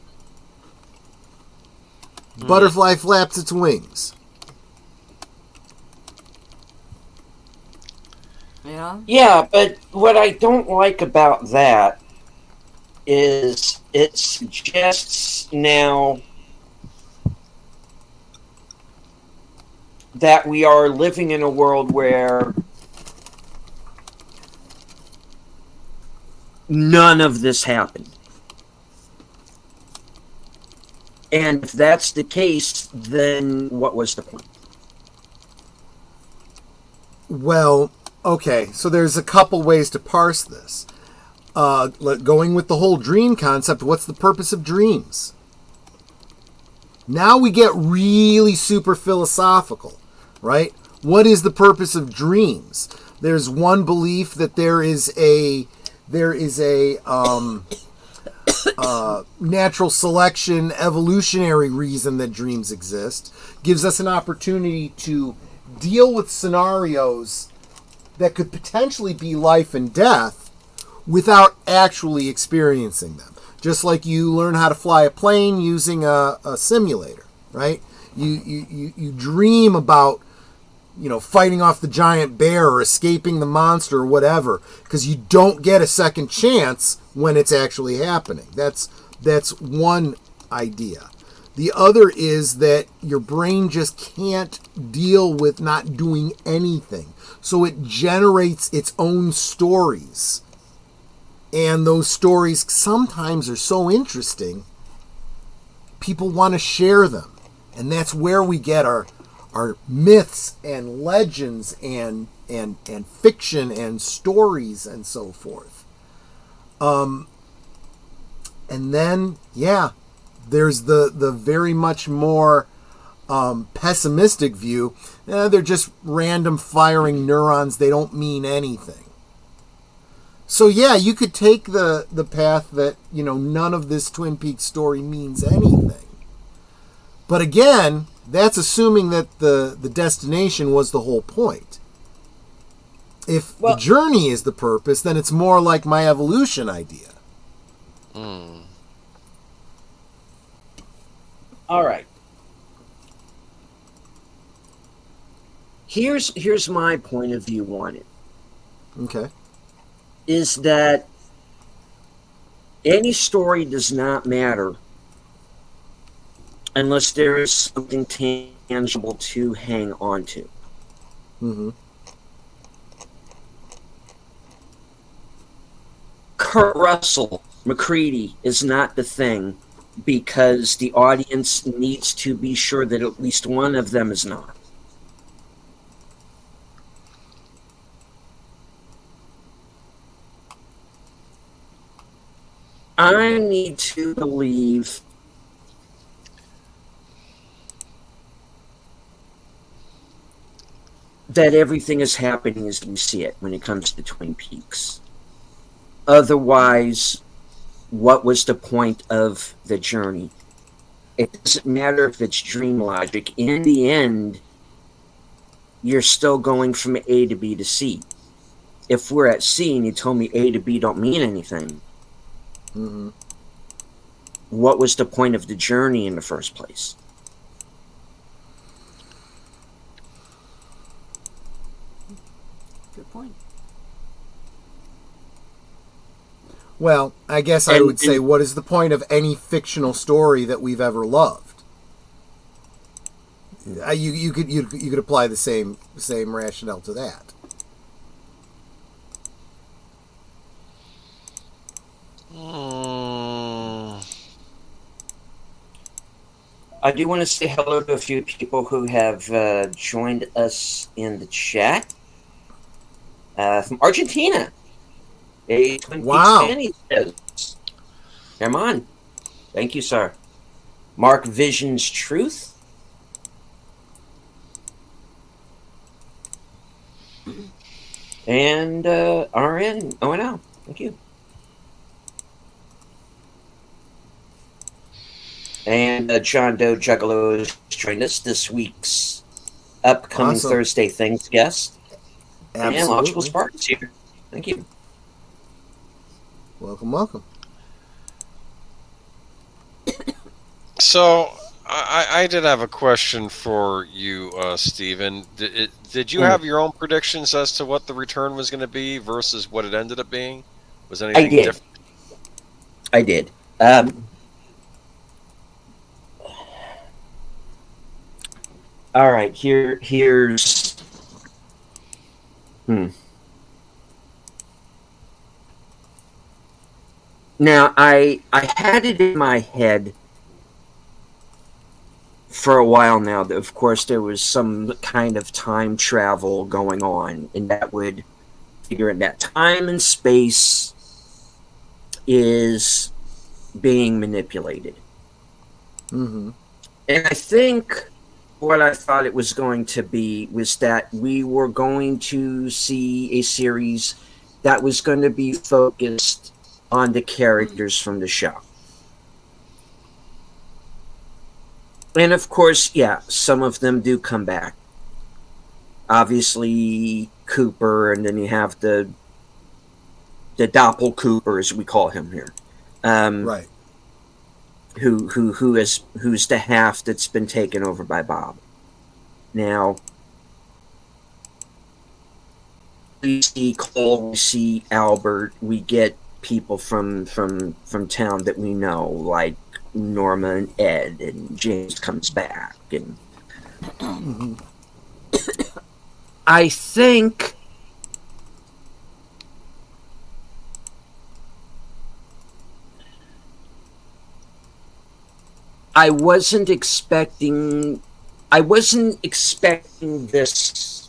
Butterfly flaps its wings. Yeah. Yeah, but what I don't like about that is it suggests now that we are living in a world where none of this happened. And if that's the case, then what was the point? Well, okay, so there's a couple ways to parse this. Going with the whole dream concept, what's the purpose of dreams? Now we get really super philosophical, right? What is the purpose of dreams? There's one belief that there is a natural selection, evolutionary reason that dreams exist. Gives us an opportunity to deal with scenarios that could potentially be life and death without actually experiencing them. Just like you learn how to fly a plane using a simulator, right? You dream about, fighting off the giant bear or escaping the monster or whatever, because you don't get a second chance when it's actually happening. That's one idea. The other is that your brain just can't deal with not doing anything. So it generates its own stories. And those stories sometimes are so interesting, people want to share them. And that's where we get our myths and legends and fiction and stories and so forth. And then, there's the very much more pessimistic view. They're just random firing neurons. They don't mean anything. So you could take the path that, none of this Twin Peaks story means anything. But again, that's assuming that the destination was the whole point. If the journey is the purpose, then it's more like my evolution idea. All right. Here's my point of view on it. Okay. Is that any story does not matter unless there is something tangible to hang on to. Mm-hmm. Kurt Russell, McCready is not the thing because the audience needs to be sure that at least one of them is not. I need to believe that everything is happening as we see it when it comes to Twin Peaks. Otherwise, what was the point of the journey? It doesn't matter if it's dream logic. In the end, you're still going from A to B to C. If we're at C and you told me A to B don't mean anything, Mm-hmm. what was the point of the journey in the first place? Good point. Well, I guess I would say, what is the point of any fictional story that we've ever loved? You could apply the same rationale to that. I do want to say hello to a few people who have joined us in the chat. From Argentina. A Twin Peaks Wow. fan, he says. Come on. Thank you, sir. Mark Vision's Truth. And RN ONL. Thank you. And John Doe Juggalo has joined us, this week's upcoming Awesome. Thursday Things guest. And Logical Absolutely. Spark is here. Thank you. Welcome, welcome. So I did have a question for you, Steven. Did you have your own predictions as to what the return was going to be versus what it ended up being? Was anything I did. different? I did. All right. Here's. Now I had it in my head for a while now that, of course, there was some kind of time travel going on, and that would figure in that time and space is being manipulated. Mm-hmm. And I think what I thought it was going to be was that we were going to see a series that was going to be focused on the characters from the show. And of course, yeah, some of them do come back. Obviously, Cooper, and then you have the Doppel Cooper, as we call him here. Right. Who's the half that's been taken over by Bob. Now, we see Cole, we see Albert, we get people from town that we know, like Norma and Ed, and James comes back, and I think I wasn't expecting this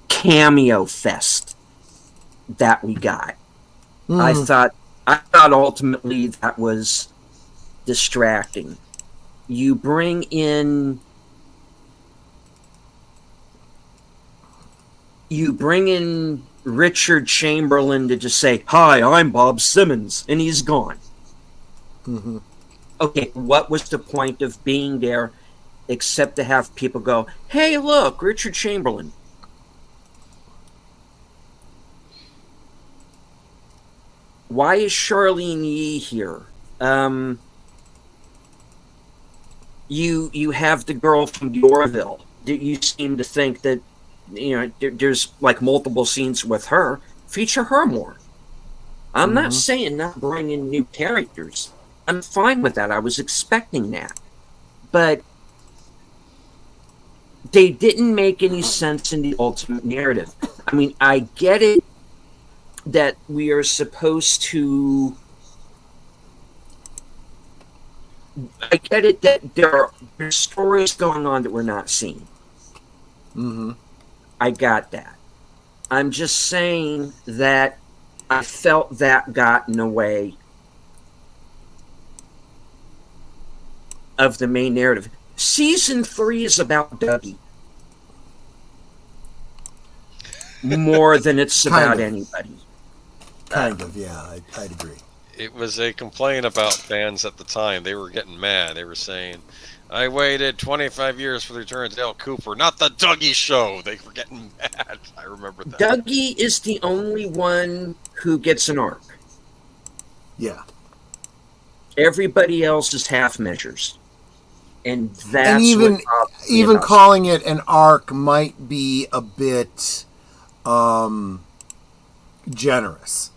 cameo fest that we got. I thought ultimately that was distracting. You bring in Richard Chamberlain to just say, "Hi, I'm Bob Simmons," and he's gone. Mm-hmm. Okay, what was the point of being there except to have people go, "Hey, look, Richard Chamberlain." Why is Charlene Yee here? You have the girl from Yorville. You seem to think that, there's like multiple scenes with her. Feature her more. I'm not saying not bring in new characters. I'm fine with that. I was expecting that. But they didn't make any sense in the ultimate narrative. I mean, I get it that we are supposed to... I get it that there's stories going on that we're not seeing. Mm-hmm. I got that. I'm just saying that I felt that got in the way of the main narrative. Season 3 is about Dougie. More than it's about anybody. Kind of, yeah, I'd agree. It was a complaint about fans at the time. They were getting mad. They were saying, "I waited 25 years for the return of Dale Cooper, not the Dougie Show." They were getting mad. I remember that. Dougie is the only one who gets an arc. Yeah. Everybody else is half measures. And that's and even calling it an arc might be a bit generous.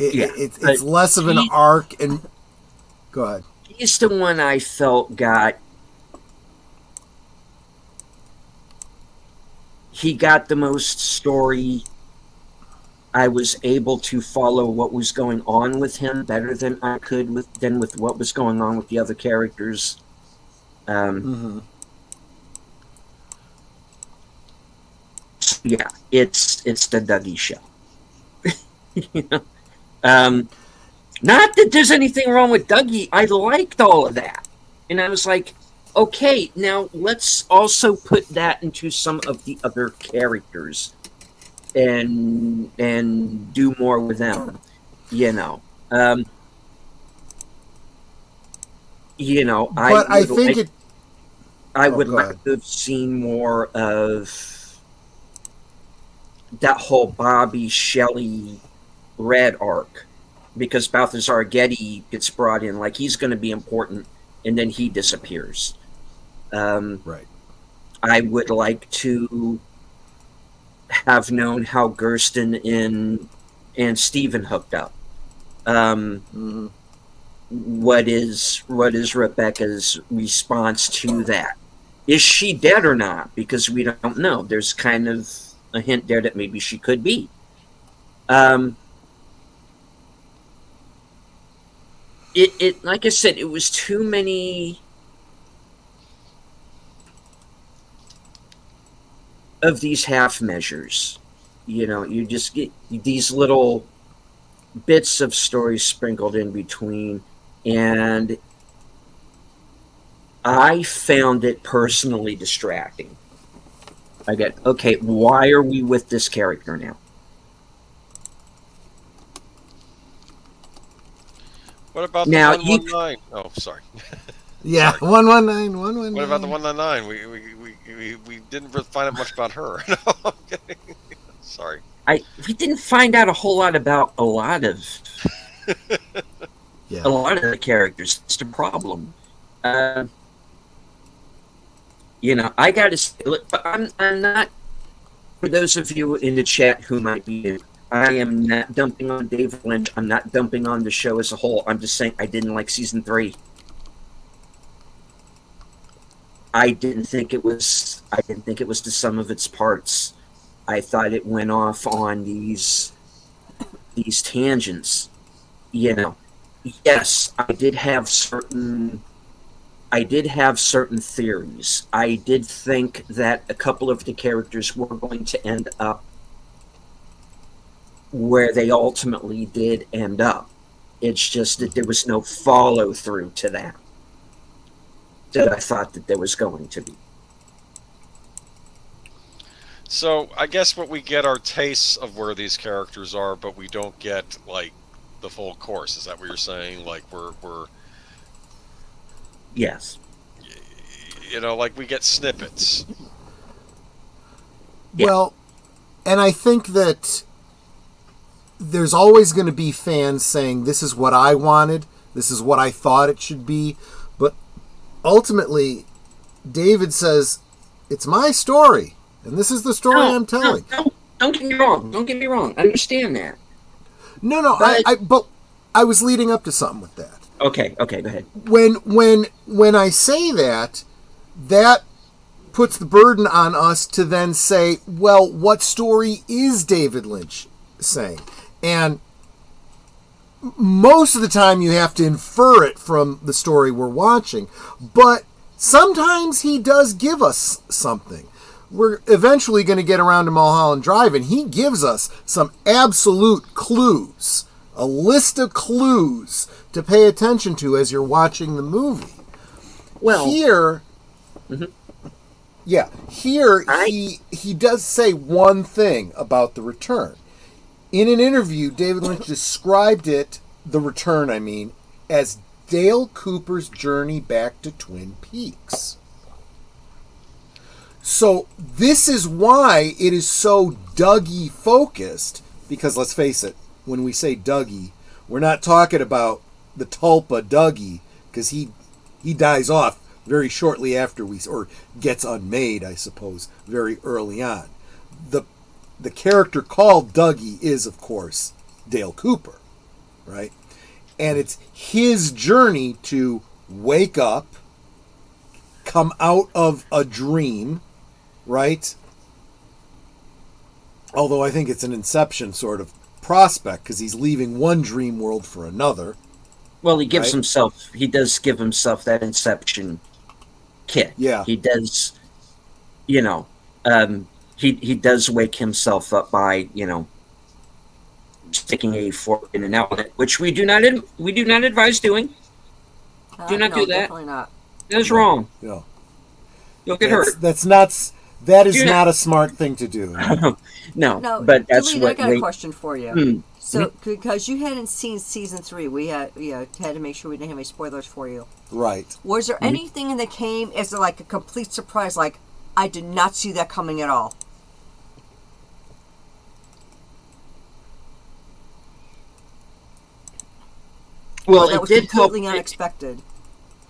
It's less of an arc. And go ahead. He's the one I felt got. He got the most story. I was able to follow what was going on with him better than I could with what was going on with the other characters. So yeah, it's the Dougie Show. You know? Not that there's anything wrong with Dougie. I liked all of that. And I was like, okay, now let's also put that into some of the other characters and do more with them. You know. But I think I Oh, would go like ahead. to have seen more of that whole Bobby Shelley Red arc, because Balthazar Getty gets brought in like he's going to be important, and then he disappears. Right. I would like to have known how Gersten and Steven hooked up. Hmm. What is Rebecca's response to that? Is she dead or not? Because we don't know. There's kind of a hint there that maybe she could be. It like I said, it was too many of these half measures. You just get these little bits of stories sprinkled in between, and I found it personally distracting. I get, okay, why are we with this character now? What about the Now, 119? Oh, sorry. Yeah, Sorry. 119, 119. What about the 199? We didn't really find out much about her. No, I'm kidding. Sorry. we didn't find out a whole lot about a lot of Yeah. the characters. That's the problem. I got to say, look, but I'm not. For those of you in the chat who might be new, I am not dumping on David Lynch. I'm not dumping on the show as a whole. I'm just saying I didn't like season 3. I didn't think it was the sum of its parts. I thought it went off on these tangents. Yes, I did have certain theories. I did think that a couple of the characters were going to end up where they ultimately did end up. It's just that there was no follow through to that I thought that there was going to be. So I guess what we get are tastes of where these characters are, but we don't get like the full course. Is that what you're saying? Like we're Yes. like we get snippets. Yeah. Well, and I think that there's always going to be fans saying, this is what I wanted, this is what I thought it should be. But ultimately, David says, it's my story, and this is the story I'm telling. No, don't get me wrong. Don't get me wrong. I understand that. No, but I was leading up to something with that. Okay, go ahead. When I say that puts the burden on us to then say, well, what story is David Lynch saying? And most of the time you have to infer it from the story we're watching, but sometimes he does give us something. We're eventually going to get around to Mulholland Drive, and he gives us some absolute clues, a list of clues to pay attention to as you're watching the movie. Well, Here, he does say one thing about the return. In an interview, David Lynch described it, the return, I mean, as Dale Cooper's journey back to Twin Peaks. So this is why it is so Dougie focused, because let's face it, when we say Dougie, we're not talking about the Tulpa Dougie, because he dies off very shortly after or gets unmade, I suppose, very early on. The character called Dougie is, of course, Dale Cooper, right? And it's his journey to wake up, come out of a dream, right? Although I think it's an Inception sort of prospect, because he's leaving one dream world for another. Well, he gives right? he does give himself that Inception kick. Yeah. He does, he does wake himself up by, sticking a fork in an element, which we do not advise doing. Do not no, do that. Definitely not. That's wrong. No, You'll get hurt. That is Do not a smart thing to do. No, No, but that's Delete, what I got a question for you. Hmm. So, because you hadn't seen season 3, we had had to make sure we didn't have any spoilers for you. Right. Was there anything that came as like a complete surprise? Like, I did not see that coming at all. Well, that it was did completely help. unexpected.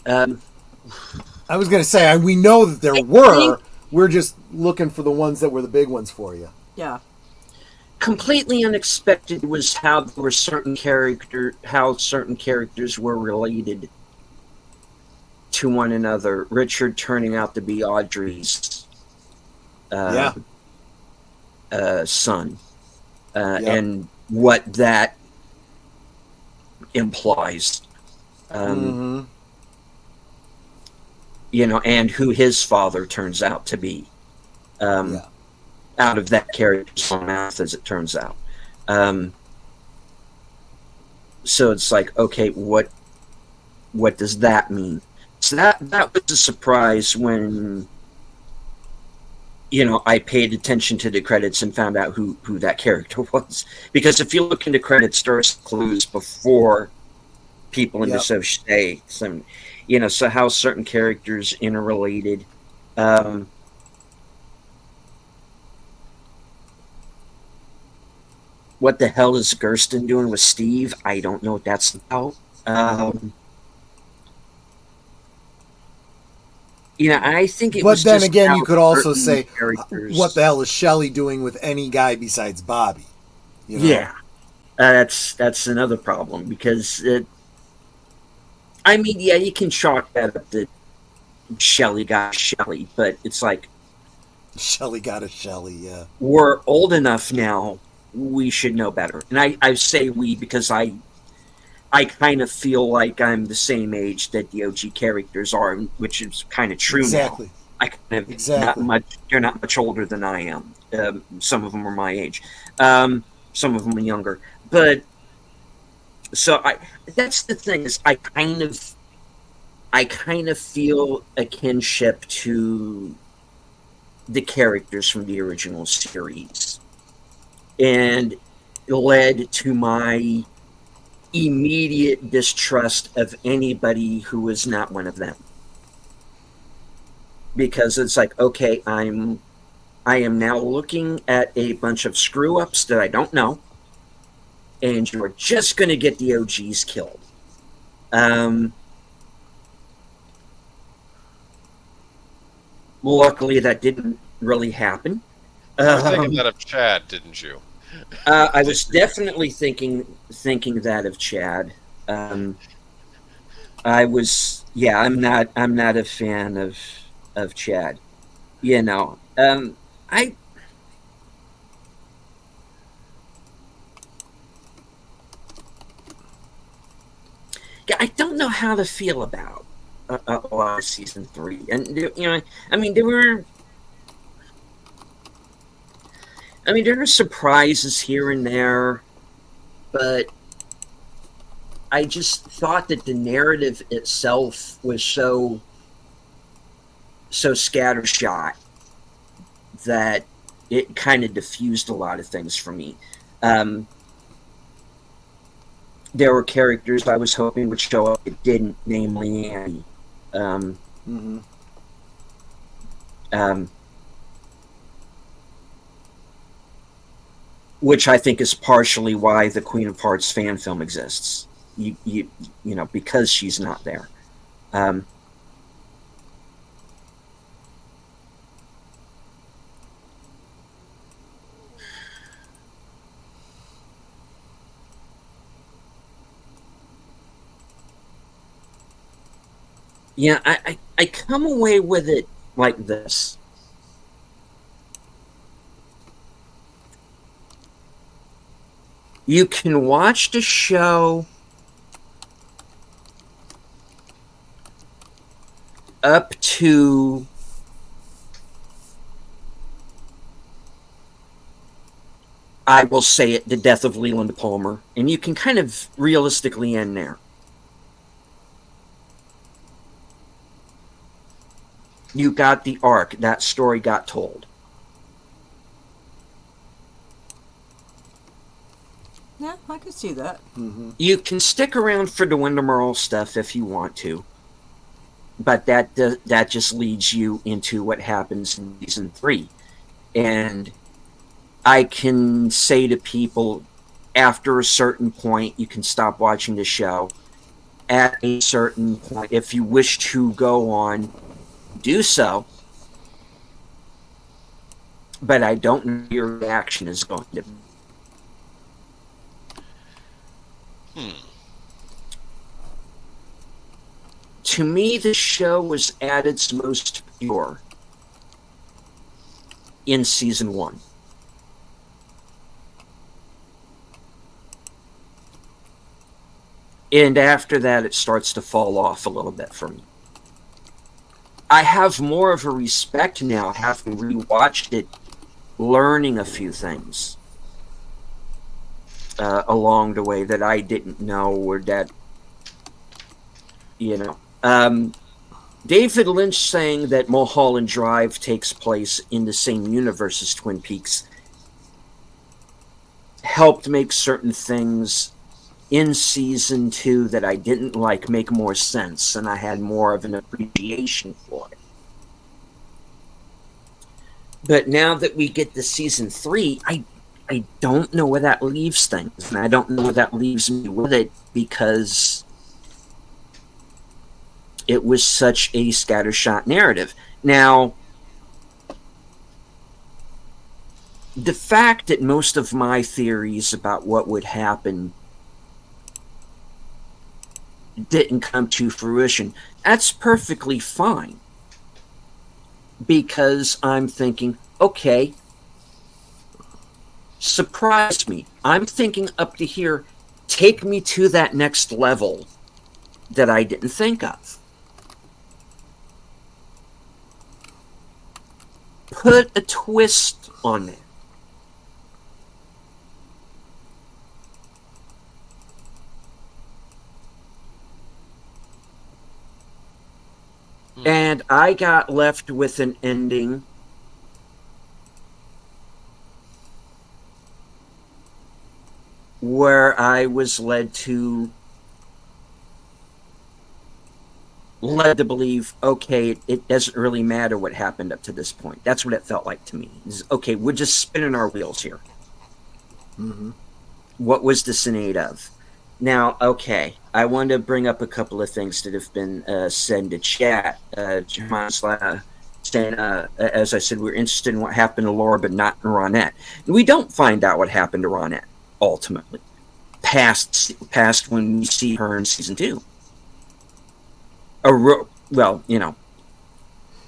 I was going to say, we know that there were. We're just looking for the ones that were the big ones for you. Yeah. Completely unexpected was how there were certain characters were related to one another. Richard turning out to be Audrey's son, and what that implies. You know, and who his father turns out to be. Out of that character's own mouth, as it turns out. So it's like, okay, what does that mean? So that was a surprise when, you know, I paid attention to the credits and found out who that character was. Because if you look into credits, there's clues before people associate some, you know, so how certain characters interrelated. What the hell is Gersten doing with Steve? I don't know what that's about. You know, I think it was. But then just again, you could also certain say, characters. what the hell is Shelley doing with any guy besides Bobby? You know? Yeah, that's another problem because I mean, yeah, you can chalk that up that Shelley got Shelley, but it's like Shelley got a Shelley. Yeah, we're old enough now. We should know better, and I say we because I kind of feel like I'm the same age that the OG characters are, which is kind of true now. I kind of not much. They're not much older than I am. Some of them are my age. Some of them are younger. But so that's the thing is I kind of feel a kinship to the characters from the original series, and it led to my immediate distrust of anybody who is not one of them, because it's like, okay, I am now looking at a bunch of screw ups that I don't know, and you're just going to get the OGs killed. Luckily, that didn't really happen. You were thinking that of Chad, didn't you? I was definitely thinking that of Chad. I was, yeah. I'm not a fan of Chad. You know, I don't know how to feel about a lot of season 3, and you know, I mean, there were surprises here and there, but I just thought that the narrative itself was so scattershot that it kind of diffused a lot of things for me. There were characters I was hoping would show up that didn't, namely Annie. Which I think is partially why the Queen of Hearts fan film exists. You know, because she's not there. Yeah, I come away with it like this. You can watch the show up to I will say it, the death of Leland Palmer. And you can kind of realistically end there. You got the arc. That story got told. Yeah, I can see that. You can stick around for the Wyndham Earl stuff if you want to. But that just leads you into what happens in season 3. And I can say to people, after a certain point, you can stop watching the show. At a certain point, if you wish to go on, do so. But I don't know your reaction is going to be. To me, the show was at its most pure in season 1. And after that, it starts to fall off a little bit for me. I have more of a respect now, having rewatched it, learning a few things along the way that I didn't know, or that, you know. David Lynch saying that Mulholland Drive takes place in the same universe as Twin Peaks helped make certain things in season 2 that I didn't like make more sense, and I had more of an appreciation for it. But now that we get to season 3, I don't know where that leaves things, and I don't know where that leaves me with it, because it was such a scattershot narrative. Now, the fact that most of my theories about what would happen didn't come to fruition, that's perfectly fine. Because I'm thinking, okay, surprise me. I'm thinking up to here, take me to that next level that I didn't think of. Put a twist on it. And I got left with an ending where I was led to believe, okay, it doesn't really matter what happened up to this point. That's what it felt like to me. It's, okay, we're just spinning our wheels here. What was this in aid of? Now, okay, I want to bring up a couple of things that have been said in the chat. Saying, as I said, we're interested in what happened to Laura, but not in Ronette. And we don't find out what happened to Ronette, ultimately, past when we see her in season 2. Well, you know,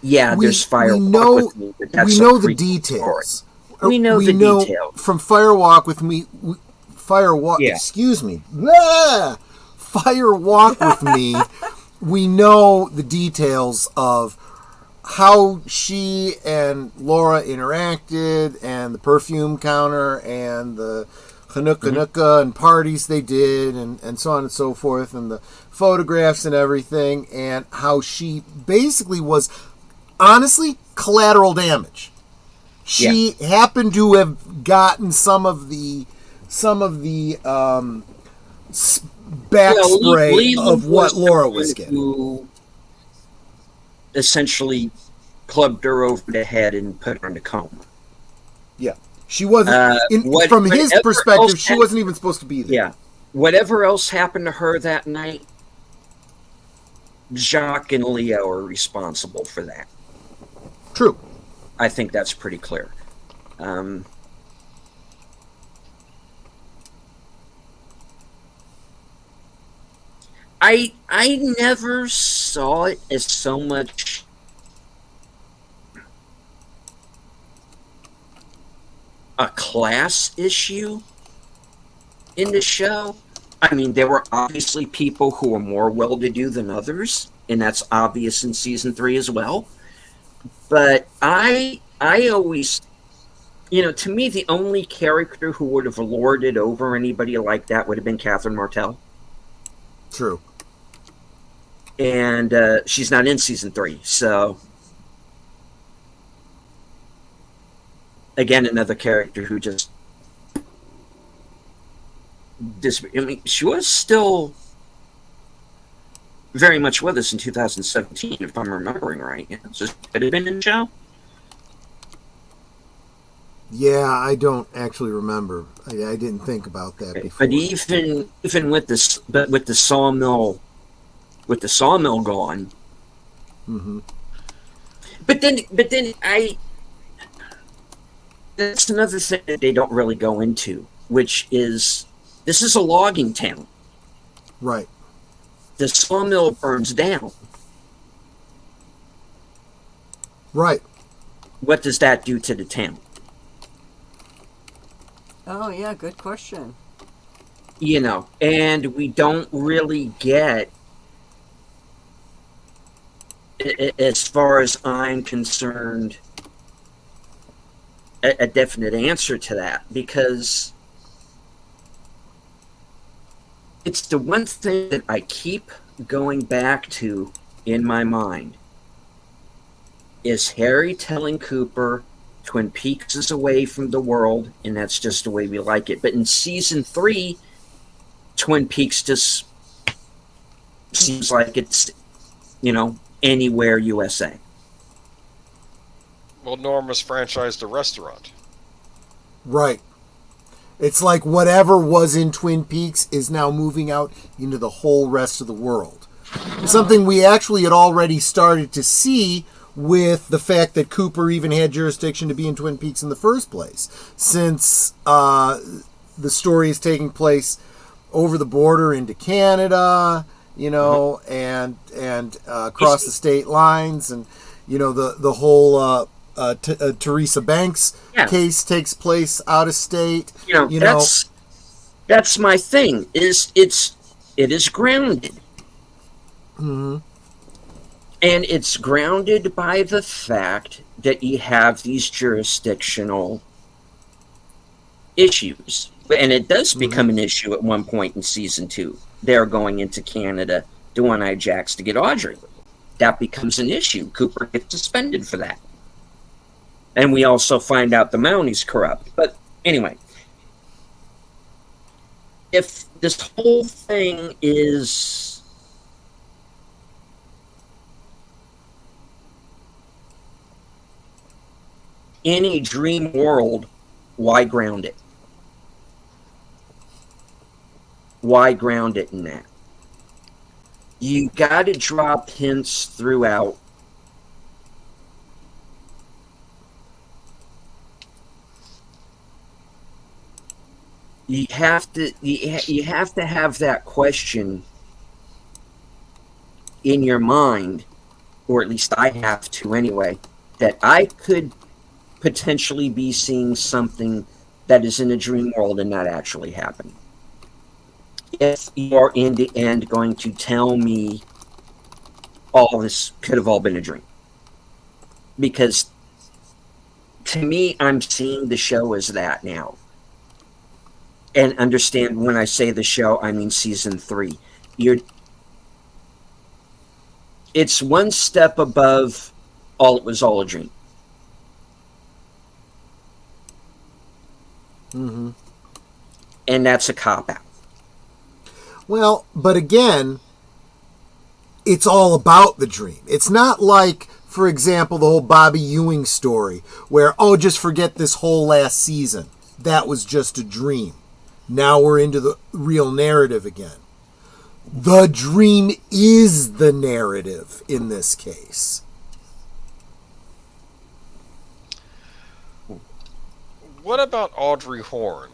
yeah, there's Fire Walk with Me, but that's we know the details. We know the details. From Fire Walk with Me, excuse me. Blah! Fire Walk with Me, we know the details of how she and Laura interacted, and the perfume counter, and the Hanukkah and parties they did, and so on and so forth, and the photographs and everything, and how she basically was, honestly, collateral damage. She happened to have gotten some of the backspray of what Laura was getting. Who essentially clubbed her over the head and put her in a coma. Yeah. She wasn't, from his perspective, she wasn't even supposed to be there. Yeah. Whatever else happened to her that night, Jacques and Leo are responsible for that. True. I think that's pretty clear. I never saw it as so much a class issue in the show. I mean, there were obviously people who were more well-to-do than others, and that's obvious in season 3 as well. But I always, to me, the only character who would have lorded over anybody like that would have been Catherine Martell. True. And she's not in season 3, so again, another character who just she was still very much with us in 2017, if I'm remembering right. So she could have been in the show. Yeah, I don't actually remember. I didn't think about that before. But even with this, but with the sawmill gone. Mm-hmm. But then that's another thing that they don't really go into, which is this is a logging town. Right. The sawmill burns down. Right. What does that do to the town? Oh, yeah, good question. And we don't really get, as far as I'm concerned, a definite answer to that, because it's the one thing that I keep going back to in my mind is Harry telling Cooper Twin Peaks is away from the world, and that's just the way we like it. But in season 3, Twin Peaks just seems like it's, anywhere USA. Well, Norma's franchised a restaurant. Right. It's like whatever was in Twin Peaks is now moving out into the whole rest of the world. Something we actually had already started to see with the fact that Cooper even had jurisdiction to be in Twin Peaks in the first place, since the story is taking place over the border into Canada, and across the state lines, and the whole Teresa Banks case takes place out of state. That's my thing. It is grounded. Mm-hmm. And it's grounded by the fact that you have these jurisdictional issues. And it does become an issue at one point in season 2. They're going into Canada to One-Eyed Jacks to get Audrey. That becomes an issue. Cooper gets suspended for that. And we also find out the Mounties corrupt. But anyway, if this whole thing is in a dream world, why ground it? Why ground it in that? You got to drop hints throughout. You have to have that question in your mind, or at least I have to anyway, that I could potentially be seeing something that is in a dream world and not actually happening. If you are in the end going to tell me all this could have all been a dream. Because to me, I'm seeing the show as that now. And understand when I say the show, I mean season 3. It's one step above it was all a dream. Mm-hmm. And that's a cop-out. Well, but again, it's all about the dream. It's not like, for example, the whole Bobby Ewing story, where, just forget this whole last season. That was just a dream. Now we're into the real narrative again. The dream is the narrative in this case. What about Audrey Horne?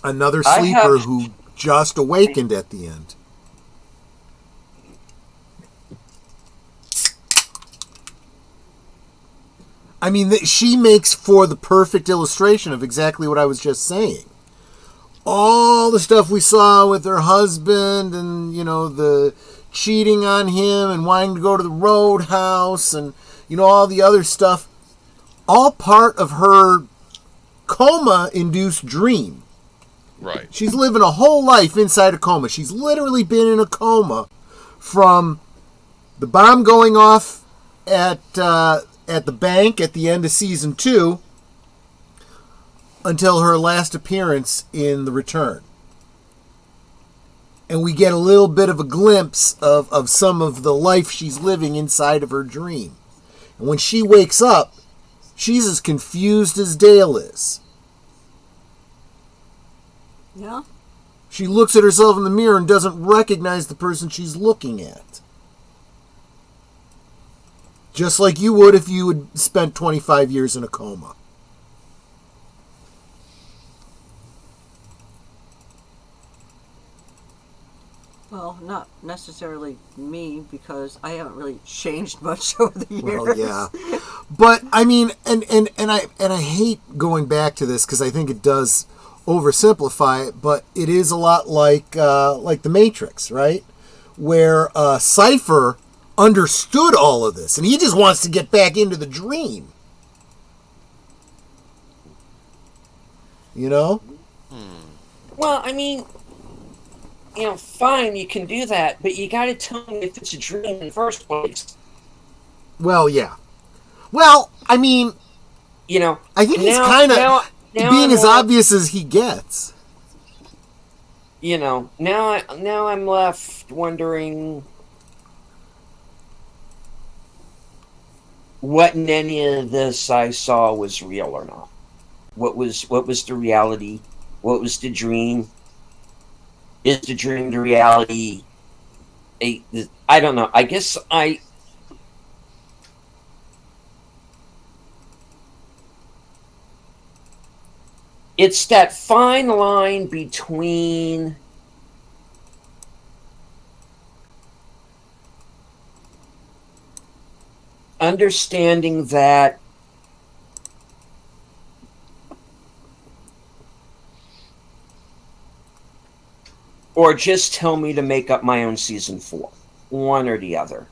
Another sleeper who just awakened at the end. I mean, she makes for the perfect illustration of exactly what I was just saying. All the stuff we saw with her husband and, the cheating on him and wanting to go to the roadhouse and, all the other stuff. all part of her coma-induced dream. Right. She's living a whole life inside a coma. She's literally been in a coma from the bomb going off at the bank at the end of season 2 until her last appearance in The Return. And we get a little bit of a glimpse of some of the life she's living inside of her dream. And when she wakes up, she's as confused as Dale is. Yeah. She looks at herself in the mirror and doesn't recognize the person she's looking at. Just like you would if you had spent 25 years in a coma. Well, not necessarily me, because I haven't really changed much over the years. Well, yeah. But I mean, and I hate going back to this because I think it does oversimplify it, but it is a lot like the Matrix, right? Where Cypher understood all of this, and he just wants to get back into the dream. You know? Well, I mean, fine, you can do that, but you got to tell me if it's a dream in the first place. Well, yeah. Well, I mean, I think he's kind of being as obvious as he gets. Now I'm left wondering what in any of this I saw was real or not. What was the reality? What was the dream? Is the dream the reality? I don't know. I guess it's that fine line between understanding that or just tell me to make up my own season 4. One or the other.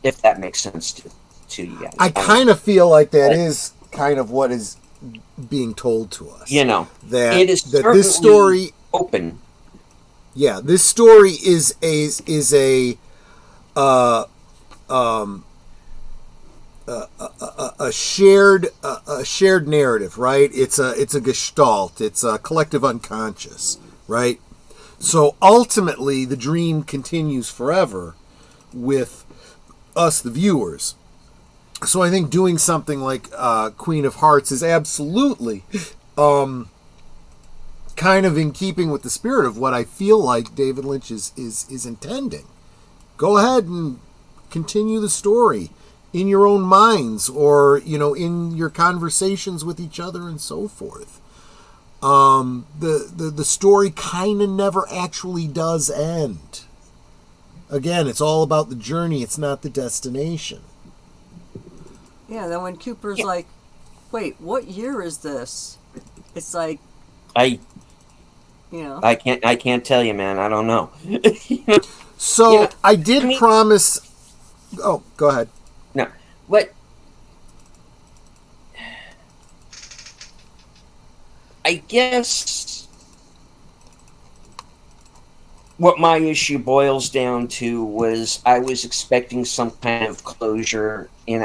If that makes sense to you guys. I kind of feel like that is kind of what is being told to us. That it is that this story open. Yeah, this story is a shared narrative, right? It's a gestalt. It's a collective unconscious, right? So ultimately, the dream continues forever with us, the viewers. So I think doing something like Queen of Hearts is absolutely kind of in keeping with the spirit of what I feel like David Lynch is intending. Go ahead and continue the story in your own minds, or in your conversations with each other and so forth. The story kind of never actually does end. Again, it's all about the journey. It's not the destination. Yeah. Then when Cooper's like, "Wait, what year is this?" It's like, I can't tell you, man. I don't know. So I did promise. Oh, go ahead. No, but I guess what my issue boils down to was I was expecting some kind of closure, and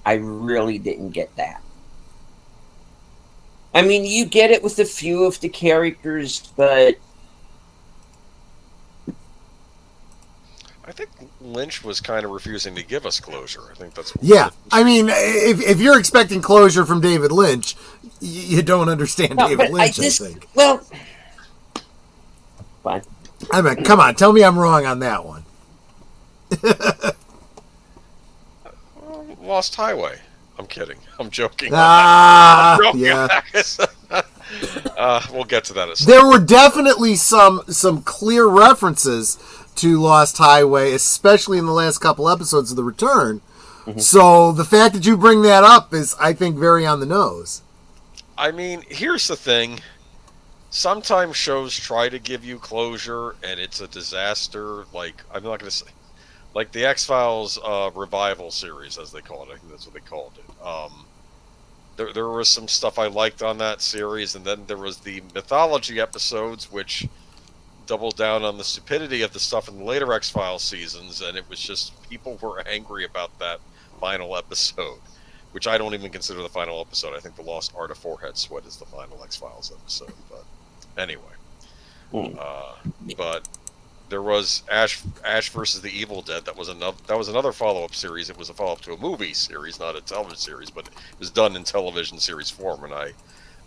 I really didn't get that. I mean, you get it with a few of the characters, but I think Lynch was kind of refusing to give us closure. I think that's... Yeah, I mean, if you're expecting closure from David Lynch, you don't understand David Lynch, I think. Well, fine. I mean, come on, tell me I'm wrong on that one. Lost Highway. I'm kidding. I'm joking. Yeah. We'll get to that in a second. There were definitely some clear references to Lost Highway, especially in the last couple episodes of The Return. Mm-hmm. So the fact that you bring that up is, I think, very on the nose. I mean, here's the thing. Sometimes shows try to give you closure, and it's a disaster. Like, I'm not going to say... like the X-Files revival series, as they call it. I think that's what they called it. There was some stuff I liked on that series, and then there was the mythology episodes, which doubled down on the stupidity of the stuff in the later X-Files seasons, and it was just people were angry about that final episode, which I don't even consider the final episode. I think the Lost Art of Forehead Sweat is the final X-Files episode. But anyway, but there was Ash versus the Evil Dead. That was another follow-up series. It was a follow-up to a movie series, not a television series, but it was done in television series form, and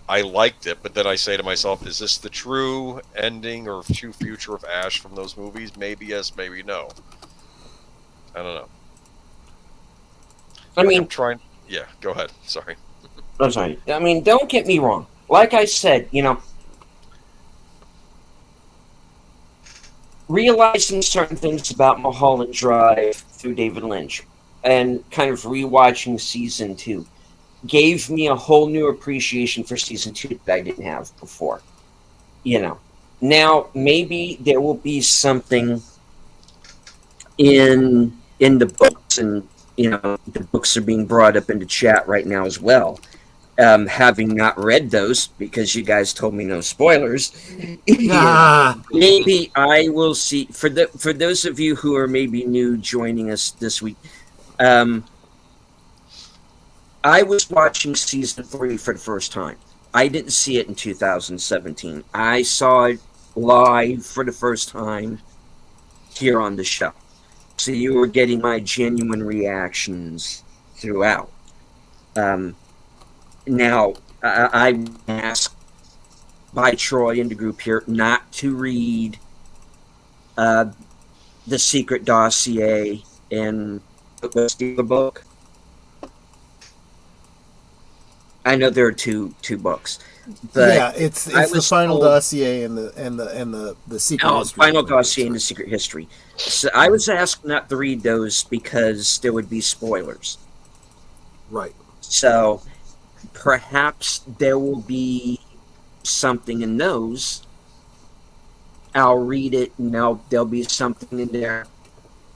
I liked it. But then I say to myself, is this the true ending or true future of Ash from those movies? Maybe yes, maybe no. I don't know. I mean, I'm trying. Yeah, go ahead. Sorry. I'm sorry. I mean, don't get me wrong. Like I said, realizing certain things about Mulholland Drive through David Lynch and kind of rewatching season 2 gave me a whole new appreciation for season 2 that I didn't have before. Now maybe there will be something in the books, and the books are being brought up into chat right now as well. Having not read those because you guys told me no spoilers, maybe I will see. For those of you who are maybe new joining us this week, I was watching season 3 for the first time. I didn't see it in 2017. I saw it live for the first time here on the show. So you were getting my genuine reactions throughout. Now, I asked by Troy in the group here not to read The Secret Dossier and the book. I know there are two books, but yeah, it's the final dossier and the secret. No, history final dossier and the secret history. So I was asked not to read those because there would be spoilers. Right. So perhaps there will be something in those. I'll read it, and there'll be something in there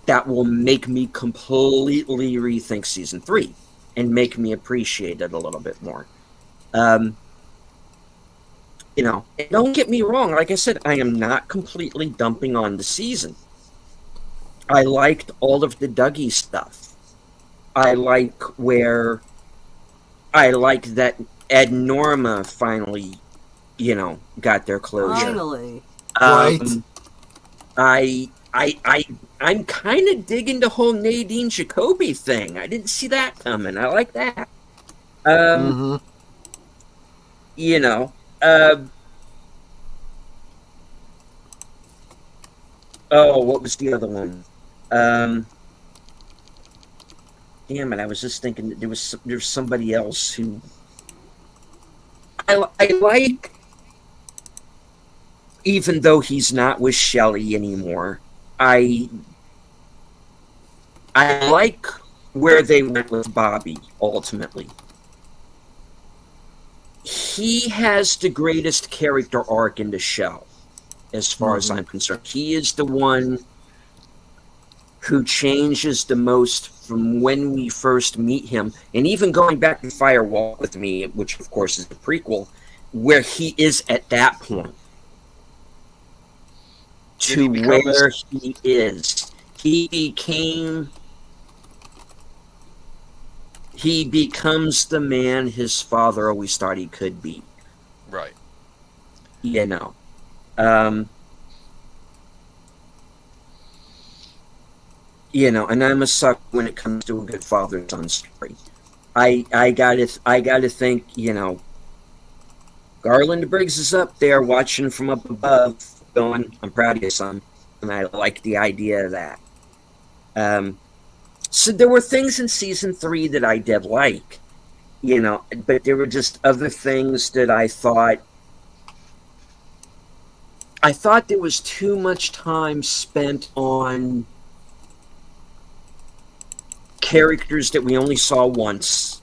that will make me completely rethink season 3 and make me appreciate it a little bit more. And don't get me wrong. Like I said, I am not completely dumping on the season. I liked all of the Dougie stuff. I like that Ed and Norma finally, got their closure. Finally. Right. I'm kind of digging the whole Nadine Jacoby thing. I didn't see that coming. I like that. What was the other one? Damn it! I was just thinking that there's somebody else who I like, even though he's not with Shelley anymore. I like where they went with Bobby, ultimately. He has the greatest character arc in the show, as far as I'm concerned. He is the one who changes the most from when we first meet him, and even going back to Firewall with Me, which of course is the prequel, where he is at that point. To where he is. He becomes the man his father always thought he could be. Right. And I'm a sucker when it comes to a good father-son story. I gotta think, Garland Briggs is up there watching from up above, going, I'm proud of you, son. And I like the idea of that. So there were things in season 3 that I did like, but there were just other things that I thought there was too much time spent on characters that we only saw once.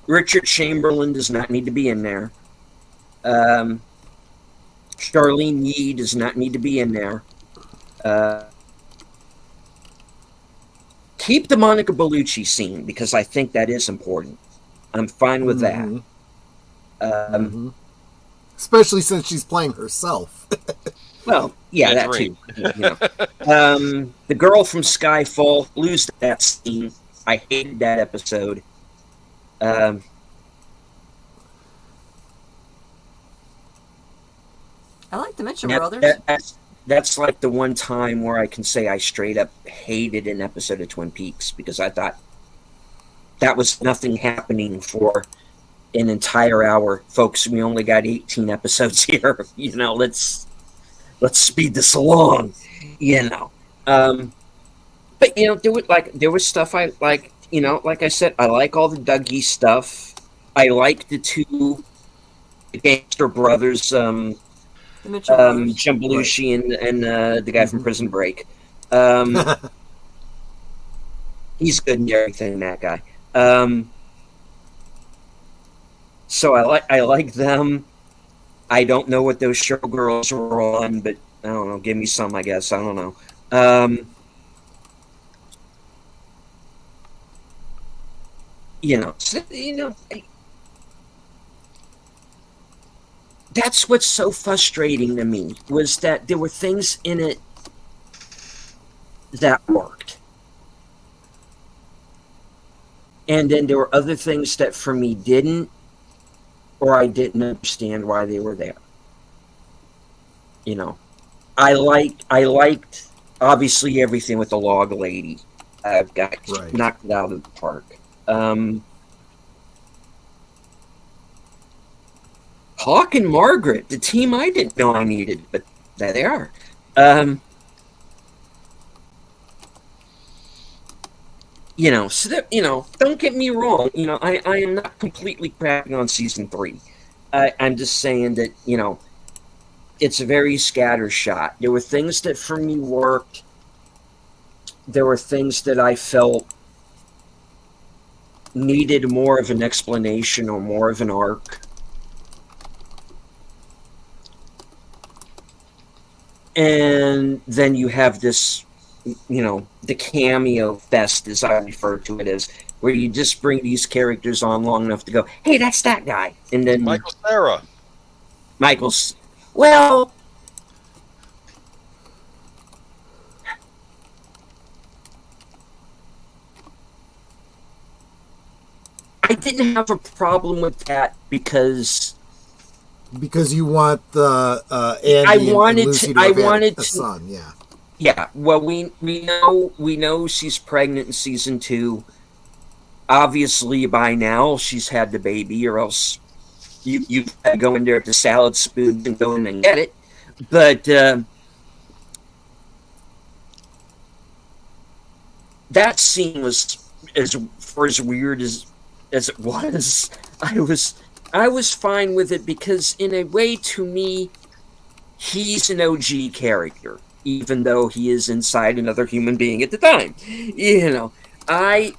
Richard Chamberlain does not need to be in there. Charlene Yee does not need to be in there. Keep the Monica Bellucci scene because I think that is important. I'm fine with that. Especially since she's playing herself. Well, yeah, that Dream. too. You know. The girl from Skyfall, lose that scene. I hated that episode. I like the Mitchell brothers. That's like the one time where I can say I straight up hated an episode of Twin Peaks because I thought that was nothing happening for an entire hour. Folks, we only got 18 episodes here. You know, let's speed this along. You know. But you know, there was stuff I like, you know, like I said, I like all the Dougie stuff. I like the gangster brothers, The Mitchell brothers. Jim Belushi and the guy from Prison Break. He's good in everything, that guy. So I like them. I don't know what those showgirls were on, but I don't know. Give me some, I guess. I don't know. That's what's so frustrating to me was that there were things in it that worked. And then there were other things that for me didn't, or I didn't understand why they were there. You know, I liked obviously everything with the log lady. I've got knocked it out of the park. Hawk and Margaret, the team I didn't know I needed, but there they are. You know, so that, you know, don't get me wrong. You know, I am not completely crapping on season 3. I'm just saying that, you know, it's very scattershot. There were things that for me worked. There were things that I felt needed more of an explanation or more of an arc. And then you have this, you know, the cameo fest, as I refer to it as, where you just bring these characters on long enough to go, hey, that's that guy. And then Michael Cera. Well, I didn't have a problem with that because you want the Andy and Lucy to have a son, yeah. Yeah, well, we know she's pregnant in season 2. Obviously, by now she's had the baby, or else you go in there at the salad spoon and go in and get it. But that scene was as weird as it was. I was fine with it because, in a way, to me, he's an OG character, even though he is inside another human being at the time. You know, I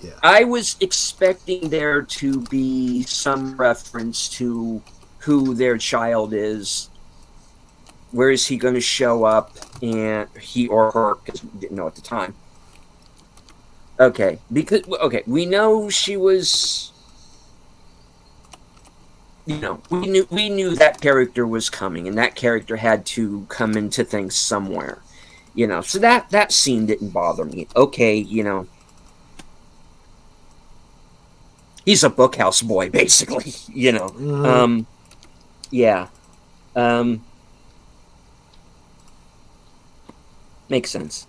was expecting there to be some reference to who their child is. Where is he going to show up? And he or her, because we didn't know at the time. Okay, we know she was. You know, we knew that character was coming, and that character had to come into things somewhere. You know, so that scene didn't bother me. Okay, you know, he's a bookhouse boy, basically. You know, yeah, makes sense.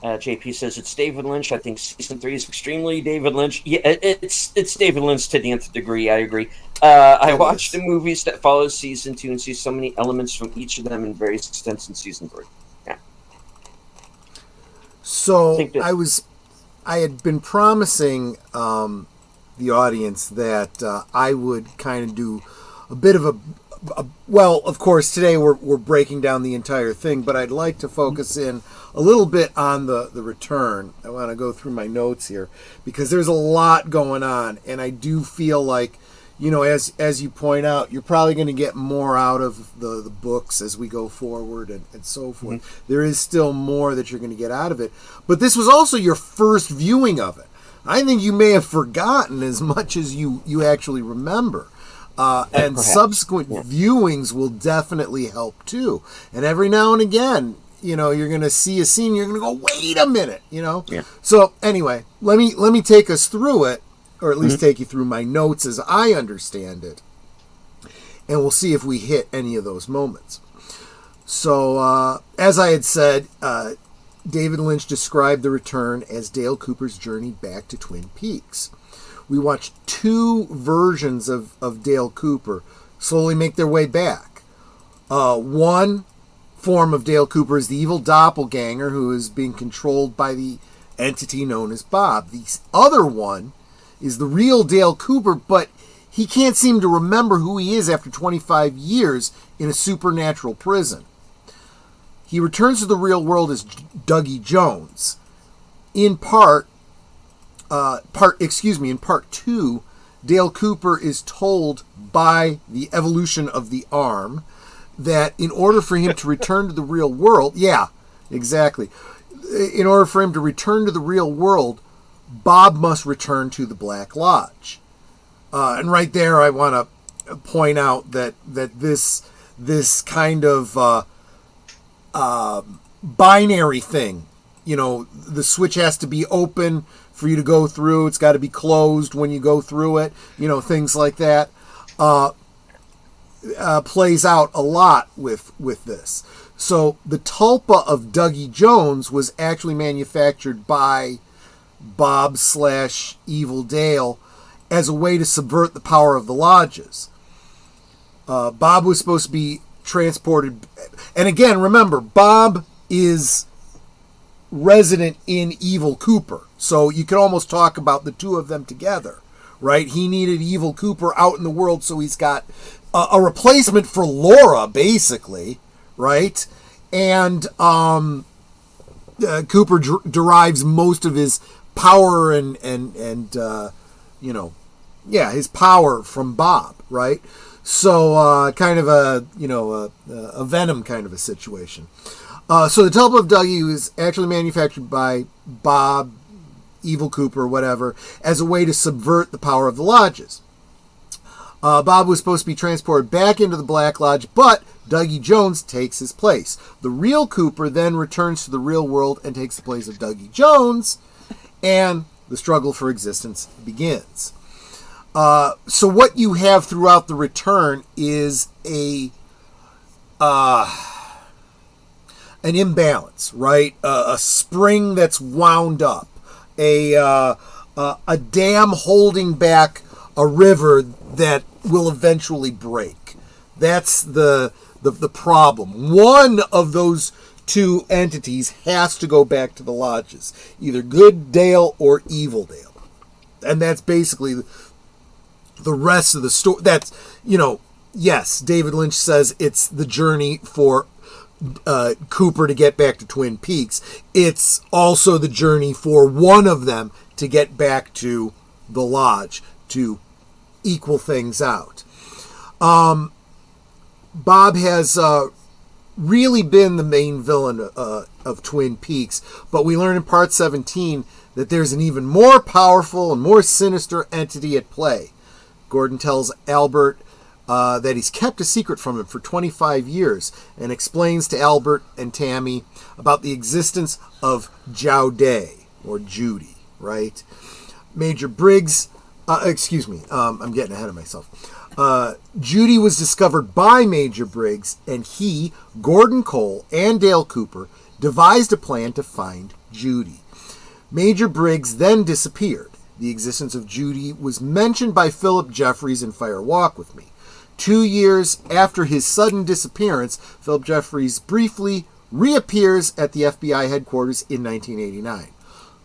JP says it's David Lynch. I think season 3 is extremely David Lynch. Yeah, it's David Lynch to the nth degree. I agree. I watched the movies that follow season 2 and see so many elements from each of them in various extents in season 3. Yeah. So I had been promising the audience that I would kind of do a bit of a well, of course, today we're breaking down the entire thing, but I'd like to focus in a little bit on the return. I want to go through my notes here because there's a lot going on, and I do feel like, as you point out, you're probably going to get more out of the books as we go forward and so forth. Mm-hmm. There is still more that you're going to get out of it. But this was also your first viewing of it. I think you may have forgotten as much as you actually remember. And subsequent viewings will definitely help too. And every now and again, you're going to see a scene, you're going to go, wait a minute, Yeah. So anyway, let me take us through it, or at least take you through my notes as I understand it. And we'll see if we hit any of those moments. So, as I had said, David Lynch described The Return as Dale Cooper's journey back to Twin Peaks. We watched two versions of Dale Cooper slowly make their way back. One form of Dale Cooper is the evil doppelganger who is being controlled by the entity known as Bob. The other one is the real Dale Cooper, but he can't seem to remember who he is after 25 years in a supernatural prison. He returns to the real world as Dougie Jones. In part 2, Dale Cooper is told by the evolution of the arm that in order for him to return to the real world, in order for him to return to the real world, Bob must return to the Black Lodge. And right there, I want to point out that this kind of binary thing, the switch has to be open for you to go through. It's got to be closed when you go through it. Things like that plays out a lot with this. So the tulpa of Dougie Jones was actually manufactured by Bob/Evil Dale as a way to subvert the power of the lodges. Bob was supposed to be transported, and again, remember, Bob is resident in Evil Cooper, so you could almost talk about the two of them together, right? He needed Evil Cooper out in the world, so he's got a replacement for Laura, basically, right? And Cooper derives most of his power and his power from Bob, right? So kind of a Venom kind of a situation. So the tulpa of Dougie was actually manufactured by Bob, Evil Cooper, whatever, as a way to subvert the power of the lodges. Bob was supposed to be transported back into the Black Lodge, but Dougie Jones takes his place. The real Cooper then returns to the real world and takes the place of Dougie Jones, and the struggle for existence begins. So what you have throughout The Return is an imbalance, right? A spring that's wound up, a dam holding back a river that will eventually break. That's the problem. One of those two entities has to go back to the lodges, either good Dale or evil Dale, and that's basically the rest of the story. That's, yes, David Lynch says it's the journey for Cooper to get back to Twin Peaks. It's also the journey for one of them to get back to the lodge to equal things out. Bob has really been the main villain of Twin Peaks, but we learn in part 17 that there's an even more powerful and more sinister entity at play. Gordon tells Albert that he's kept a secret from him for 25 years and explains to Albert and Tammy about the existence of Jowday, or Judy, right? Major Briggs, I'm getting ahead of myself. Judy was discovered by Major Briggs, and he, Gordon Cole, and Dale Cooper devised a plan to find Judy. Major Briggs then disappeared. The existence of Judy was mentioned by Philip Jeffries in Fire Walk with Me. 2 years after his sudden disappearance, Philip Jeffries briefly reappears at the FBI headquarters in 1989.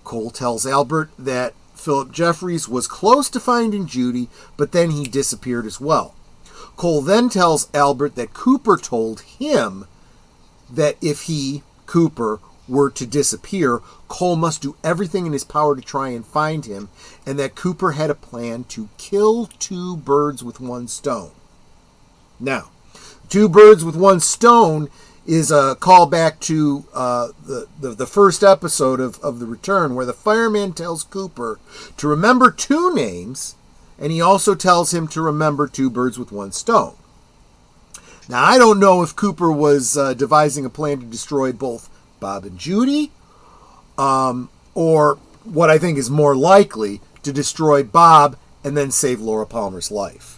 Cole tells Albert that Philip Jeffries was close to finding Judy, but then he disappeared as well. Cole then tells Albert that Cooper told him that if he, Cooper, were to disappear, Cole must do everything in his power to try and find him, and that Cooper had a plan to kill two birds with one stone. Now, two birds with one stone is a callback to the first episode of The Return, where the fireman tells Cooper to remember two names, and he also tells him to remember two birds with one stone. Now, I don't know if Cooper was devising a plan to destroy both Bob and Judy, or what I think is more likely, to destroy Bob and then save Laura Palmer's life.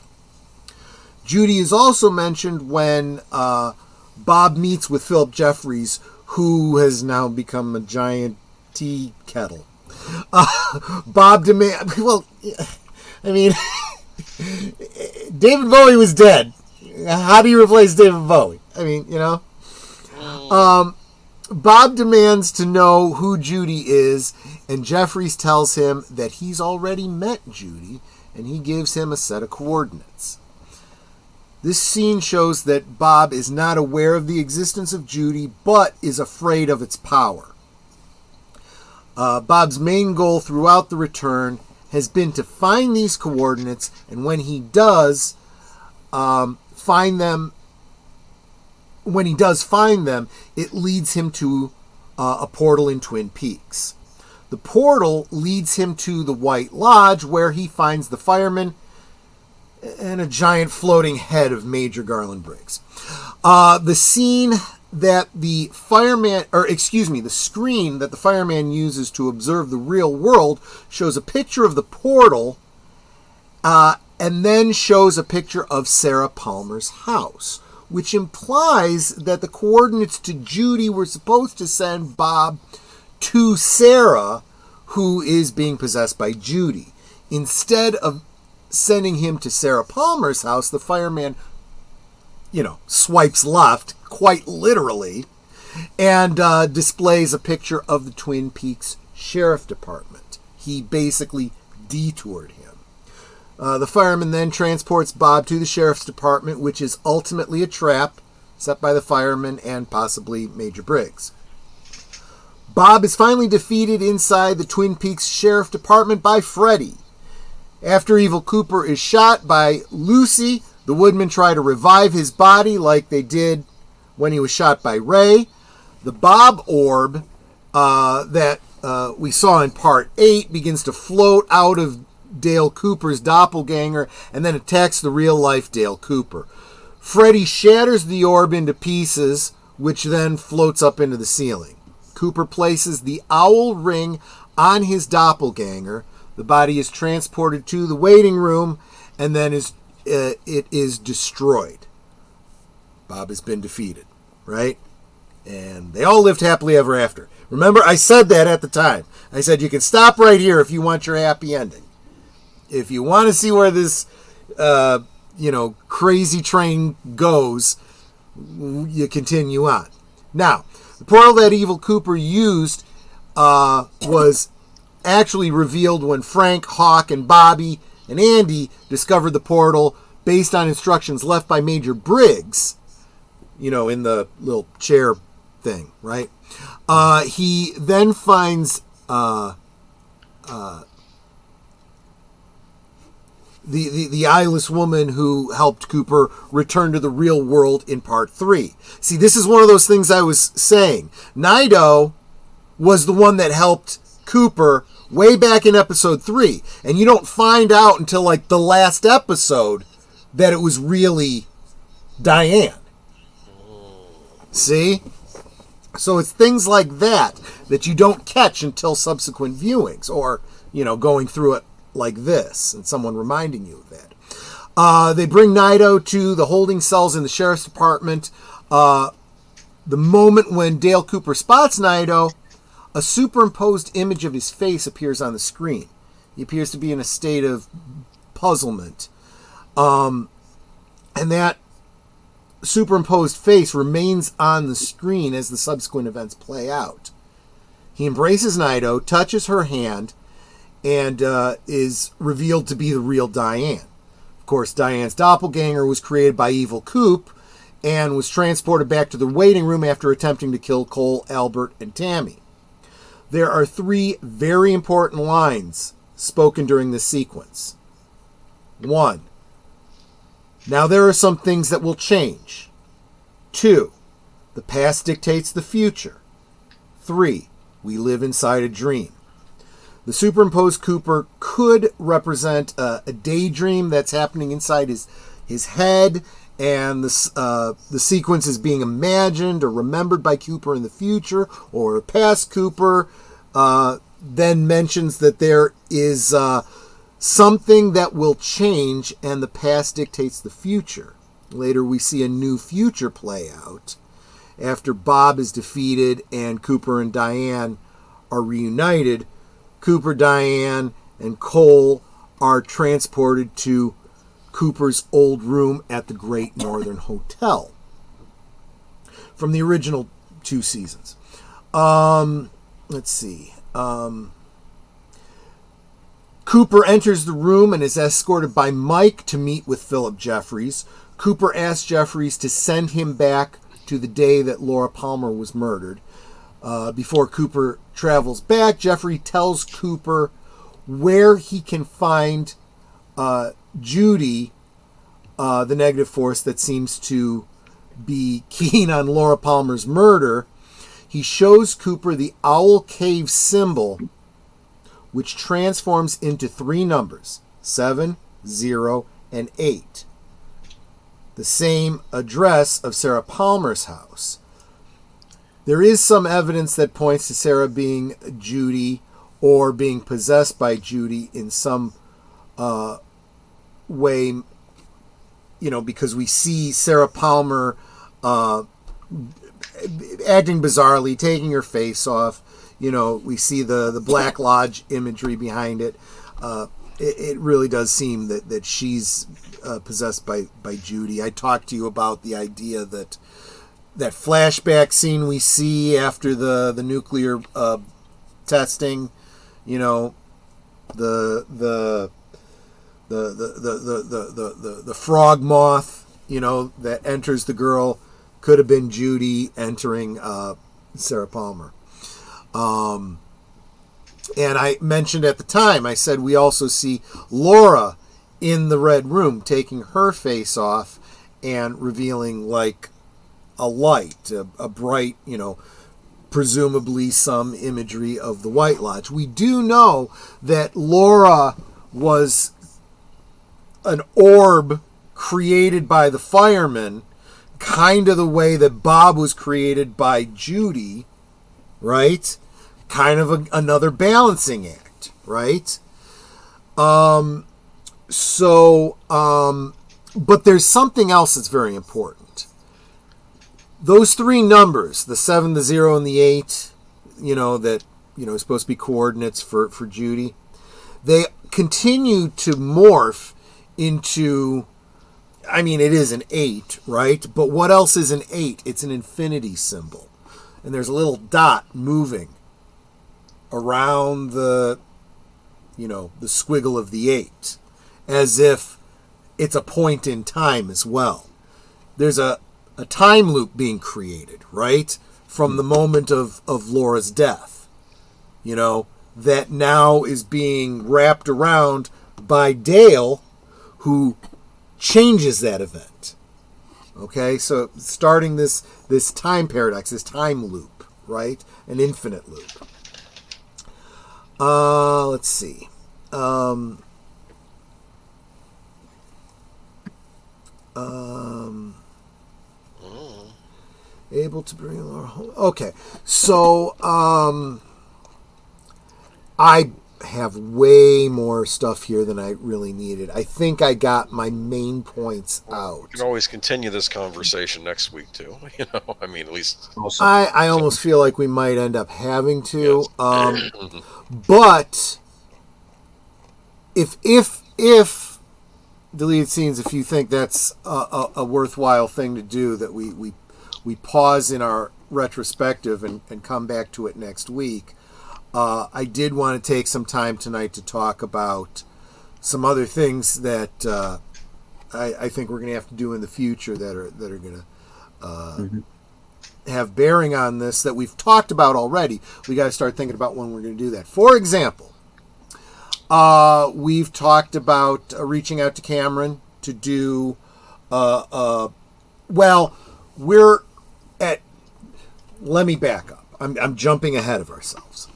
Judy is also mentioned when Bob meets with Philip Jeffries, who has now become a giant tea kettle. Bob demands... Well, I mean, David Bowie was dead. How do you replace David Bowie? I mean, you know. Bob demands to know who Judy is, and Jeffries tells him that he's already met Judy, and he gives him a set of coordinates. This scene shows that Bob is not aware of the existence of Judy, but is afraid of its power. Bob's main goal throughout The Return has been to find these coordinates, and when he does find them, it leads him to a portal in Twin Peaks. The portal leads him to the White Lodge, where he finds the fireman and a giant floating head of Major Garland Briggs. The scene that the screen that the fireman uses to observe the real world shows a picture of the portal, and then shows a picture of Sarah Palmer's house, which implies that the coordinates to Judy were supposed to send Bob to Sarah, who is being possessed by Judy. Instead of sending him to Sarah Palmer's house, the fireman, swipes left, quite literally, and displays a picture of the Twin Peaks Sheriff Department. He basically detoured him. The fireman then transports Bob to the Sheriff's Department, which is ultimately a trap set by the fireman and possibly Major Briggs. Bob is finally defeated inside the Twin Peaks Sheriff Department by Freddy. After Evil Cooper is shot by Lucy, the Woodmen try to revive his body like they did when he was shot by Ray. The Bob orb that we saw in Part 8 begins to float out of Dale Cooper's doppelganger and then attacks the real-life Dale Cooper. Freddy shatters the orb into pieces, which then floats up into the ceiling. Cooper places the owl ring on his doppelganger. The body is transported to the waiting room, and then it is destroyed. Bob has been defeated, right? And they all lived happily ever after. Remember, I said that at the time. I said you can stop right here if you want your happy ending. If you want to see where this, crazy train goes, you continue on. Now, the portal that Evil Cooper used was actually revealed when Frank, Hawk, and Bobby and Andy discovered the portal based on instructions left by Major Briggs, in the little chair thing, right? He then finds the eyeless woman who helped Cooper return to the real world in Part 3. See, this is one of those things I was saying. Nido was the one that helped Cooper way back in Episode 3. And you don't find out until, the last episode that it was really Diane. See? So it's things like that you don't catch until subsequent viewings or, going through it like this and someone reminding you of that. They bring Nido to the holding cells in the Sheriff's Department. The moment when Dale Cooper spots Nido, a superimposed image of his face appears on the screen. He appears to be in a state of puzzlement. And that superimposed face remains on the screen as the subsequent events play out. He embraces Nido, touches her hand, and is revealed to be the real Diane. Of course, Diane's doppelganger was created by Evil Coop, and was transported back to the waiting room after attempting to kill Cole, Albert, and Tammy. There are 3 very important lines spoken during this sequence. 1. Now there are some things that will change. 2. The past dictates the future. 3. We live inside a dream. The superimposed Cooper could represent a daydream that's happening inside his head, and the sequence is being imagined or remembered by Cooper in the future, or past Cooper then mentions that there is something that will change and the past dictates the future. Later we see a new future play out after Bob is defeated and Cooper and Diane are reunited. Cooper, Diane, and Cole are transported to Cooper's old room at the Great Northern Hotel from the original 2 seasons. Let's see. Cooper enters the room and is escorted by Mike to meet with Philip Jeffries. Cooper asks Jeffries to send him back to the day that Laura Palmer was murdered. Before Cooper travels back, Jeffrey tells Cooper where he can find Judy, the negative force that seems to be keen on Laura Palmer's murder. He shows Cooper the Owl Cave symbol, which transforms into 3 numbers, 7, 0, and 8. The same address of Sarah Palmer's house. There is some evidence that points to Sarah being Judy or being possessed by Judy in some way, because we see Sarah Palmer acting bizarrely, taking her face off. We see the Black Lodge imagery behind it. It really does seem that she's possessed by Judy. I talked to you about the idea that flashback scene we see after the nuclear testing, the frog moth, that enters the girl could have been Judy entering Sarah Palmer. And I mentioned at the time, I said we also see Laura in the red room taking her face off and revealing like a light, a bright, presumably some imagery of the White Lodge. We do know that Laura was an orb created by the firemen, kind of the way that Bob was created by Judy, right? Kind of another balancing act, right? But there's something else that's very important. Those 3 numbers, the 7, the 0, and the 8, that, is supposed to be coordinates for Judy, they continue to morph into, it is an 8, right? But what else is an 8? It's an infinity symbol. And there's a little dot moving around the squiggle of the 8, as if it's a point in time as well. There's a time loop being created, right? From the moment of Laura's death, that now is being wrapped around by Dale, who changes that event. Okay, so starting this time paradox, this time loop, right? An infinite loop. Let's see. Able to bring Laura home. Okay, so I have way more stuff here than I really needed. I think I got my main points out. We can always continue this conversation next week too. At least I almost feel like we might end up having to. Yes. But if deleted scenes, if you think that's a worthwhile thing to do, that we pause in our retrospective and come back to it next week. I did want to take some time tonight to talk about some other things that I think we're going to have to do in the future that are going to have bearing on this that we've talked about already. We got to start thinking about when we're going to do that. For example, we've talked about reaching out to Cameron to do. Well, we're at. Let me back up. I'm jumping ahead of ourselves.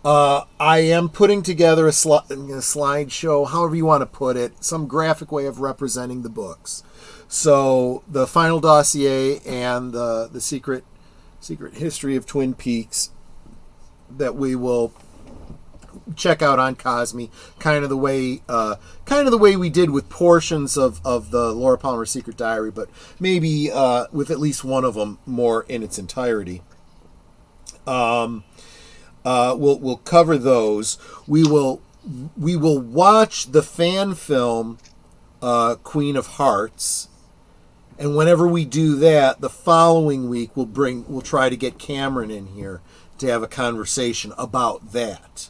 I am putting together a slideshow, however you want to put it, some graphic way of representing the books. So the final dossier and the secret history of Twin Peaks that we will check out on Cosme, kind of the way we did with portions of the Laura Palmer Secret Diary, but maybe with at least one of them more in its entirety. We'll cover those. We will watch the fan film Queen of Hearts, and whenever we do that, the following week we'll try to get Cameron in here to have a conversation about that.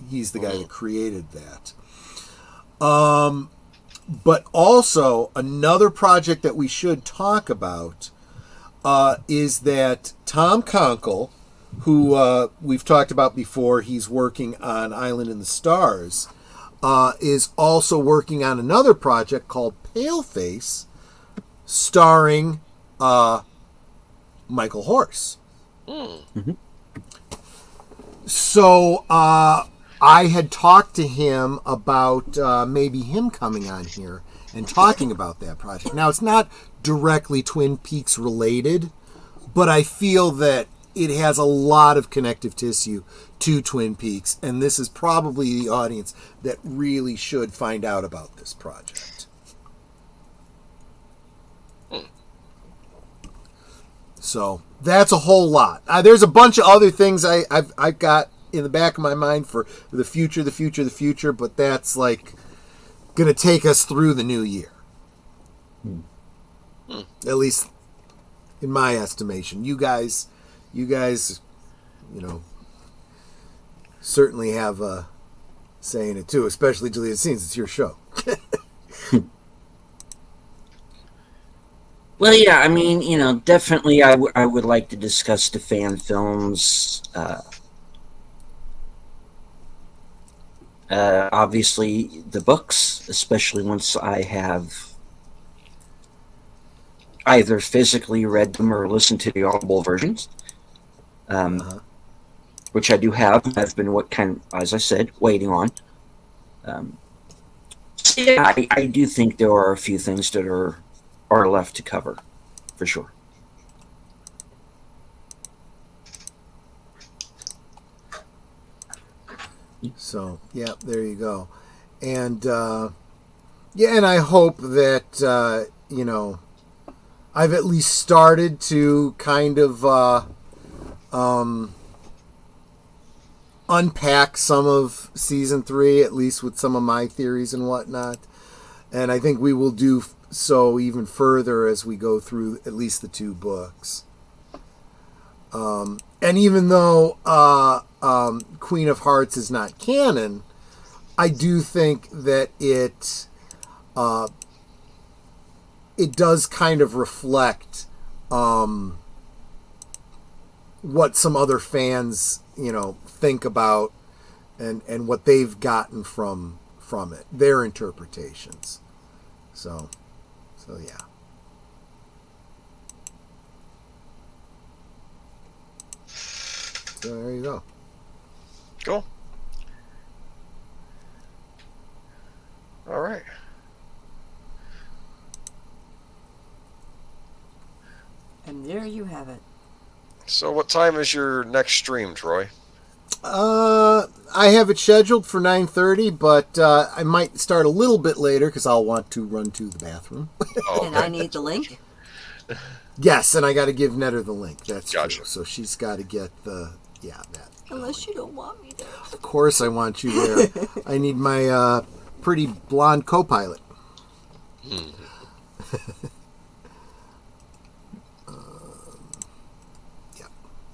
He's the guy that created that. But also another project that we should talk about is that Tom Conkle, who we've talked about before, he's working on Island in the Stars, is also working on another project called Paleface, starring Michael Horse. Mm-hmm. So I had talked to him about maybe him coming on here and talking about that project. Now, it's not directly Twin Peaks related, but I feel that it has a lot of connective tissue to Twin Peaks, and this is probably the audience that really should find out about this project. So that's a whole lot. There's a bunch of other things I've got in the back of my mind for the future, but that's like going to take us through the new year. At least in my estimation. You guys, certainly have a say in it too, especially Julia Scenes. It's your show. Well, yeah, I mean, definitely I would like to discuss the fan films. Obviously, the books, especially once I have either physically read them or listened to the audible versions, which I do have. I've been, as I said, waiting on. So yeah, I do think there are a few things that are left to cover, for sure. So, yeah, there you go. And, and I hope that, I've at least started to kind of unpack some of season 3, at least with some of my theories and whatnot. And I think we will do so even further as we go through at least the 2 books. And even though Queen of Hearts is not canon, I do think that it does kind of reflect what some other fans, think about and what they've gotten from it, their interpretations. So yeah. So there you go. Cool. All right. And there you have it. So what time is your next stream, Troy? I have it scheduled for 9:30, but I might start a little bit later because I'll want to run to the bathroom. Oh, and I need the link. Yes, and I got to give Netter the link. That's gotcha. True. So she's got to get that. Unless you don't want me there. Of course, I want you there. I need my pretty blonde co-pilot.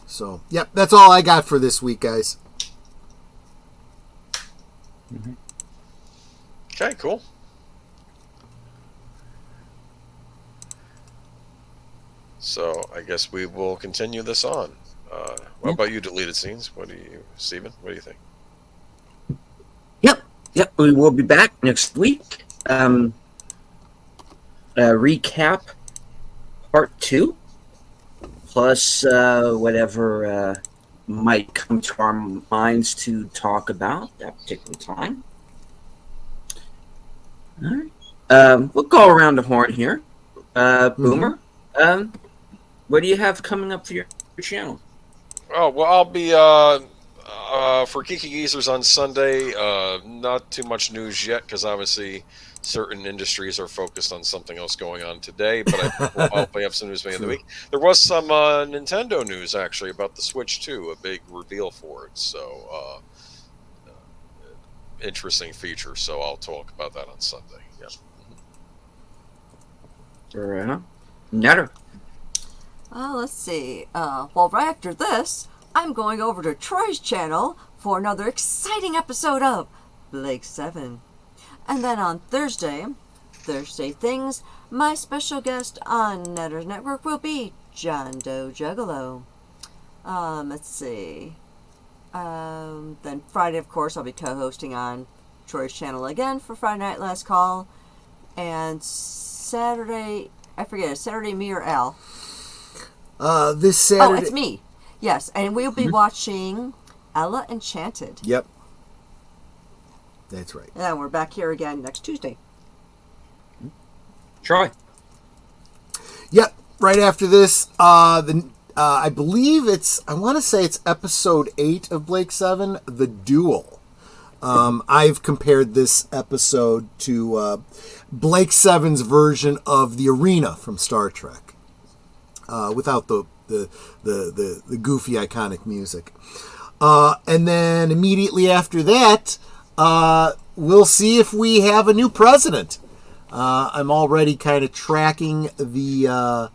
So, yep, that's all I got for this week, guys. Okay, cool. So I guess we will continue this on. What about you, deleted scenes? Steven? What do you think? Yep. We will be back next week. Recap part 2, plus whatever might come to our minds to talk about that particular time. All right. We'll go around the horn here. Boomer, what do you have coming up for your channel? Oh, well, I'll be for Geeky Geezers on Sunday. Not too much news yet, because obviously certain industries are focused on something else going on today, but I think we'll hopefully have some news by the end of the week. There was some Nintendo news, actually, about the Switch 2, a big reveal for it. So, interesting feature, so I'll talk about that on Sunday. Yeah. Netter. Let's see. Well, right after this, I'm going over to Troy's channel for another exciting episode of Blake 7. And then on Thursday Things, my special guest on Netter's Network will be John Doe Juggalo. Let's see. Then Friday, of course, I'll be co-hosting on Troy's channel again for Friday Night Last Call. And Saturday, I forget, is Saturday me or Al? This Saturday. Oh, it's me. Yes, and we'll be watching Ella Enchanted. Yep. That's right. And we're back here again next Tuesday. Troy. Yep. Right after this, I believe I want to say it's episode 8 of Blake 7, The Duel. I've compared this episode to Blake 7's version of the arena from Star Trek, without the goofy iconic music. And then immediately after that, we'll see if we have a new president. I'm already kind of tracking the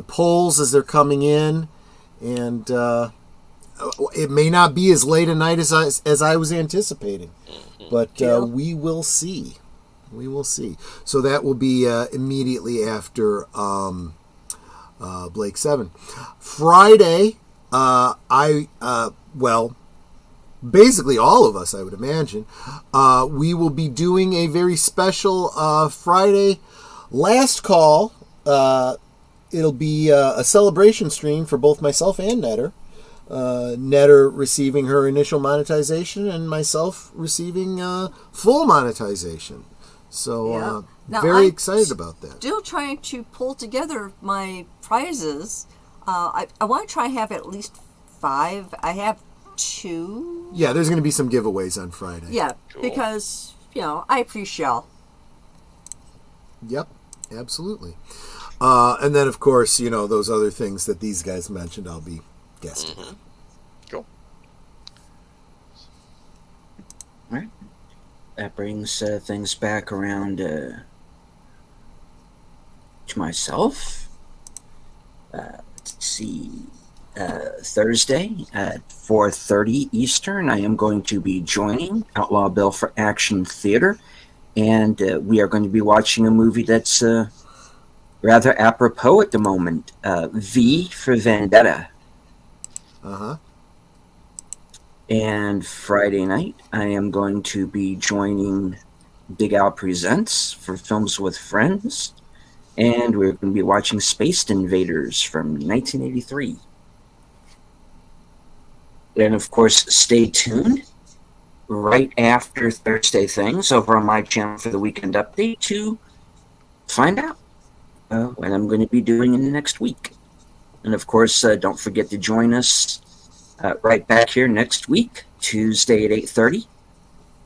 polls as they're coming in, and it may not be as late a night as I was anticipating, but we will see. We will see. So that will be immediately after Blake 7. Friday, basically all of us, I would imagine, we will be doing a very special Friday last call. It'll be a celebration stream for both myself and Netter. Netter receiving her initial monetization and myself receiving full monetization. So very excited about that. Still trying to pull together my prizes. I want to try and have at least 5. I have 2. Yeah, there's going to be some giveaways on Friday. Yeah, Cool. because, I appreciate y'all. Yep, absolutely. And then, of course, those other things that these guys mentioned, I'll be guesting. Mm-hmm. Cool. All right. That brings things back around to myself. Let's see. Thursday at 4:30 Eastern, I am going to be joining Outlaw Bill for Action Theater, and we are going to be watching a movie that's rather apropos at the moment. V for Vendetta. Uh-huh. And Friday night, I am going to be joining Big Al Presents for Films with Friends, and we're going to be watching Space Invaders from 1983. And of course, stay tuned right after Thursday Things over on my channel for the weekend update to find out what I'm going to be doing in the next week. And of course, don't forget to join us right back here next week, Tuesday at 8:30.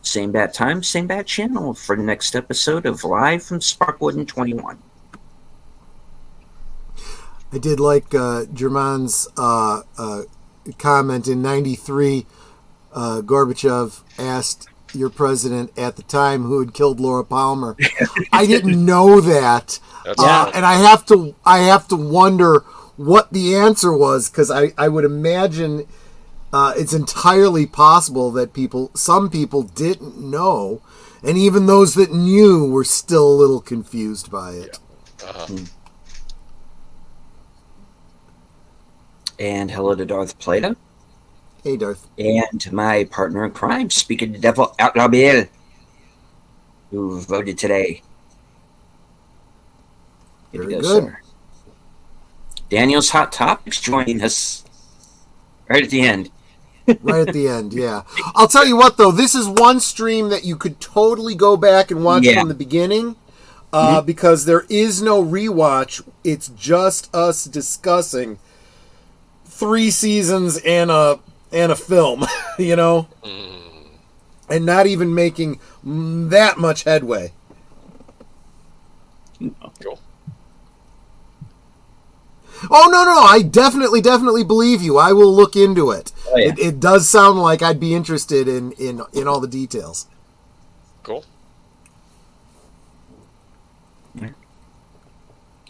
Same bad time, same bad channel for the next episode of Live from Sparkwood in 21. I did like German's comment in 93. Gorbachev asked your president at the time who had killed Laura Palmer. I didn't know that. And I have to wonder what the answer was, because I would imagine it's entirely possible that some people didn't know, and even those that knew were still a little confused by it. Uh-huh. And hello to Darth Plato. Hey, Darth. And my partner in crime, speaking to Devil Outlaw Bill, who voted today. Here Very you go, good. sir. Daniel's Hot Topics joining us right at the end. Right at the end, yeah. I'll tell you what, though, this is one stream that you could totally go back and watch from the beginning, because there is no rewatch. It's just us discussing 3 seasons and a film, you know, and not even making that much headway. Cool. Oh, no, I definitely believe you. I will look into it. Oh, yeah. It does sound like I'd be interested in all the details. Cool.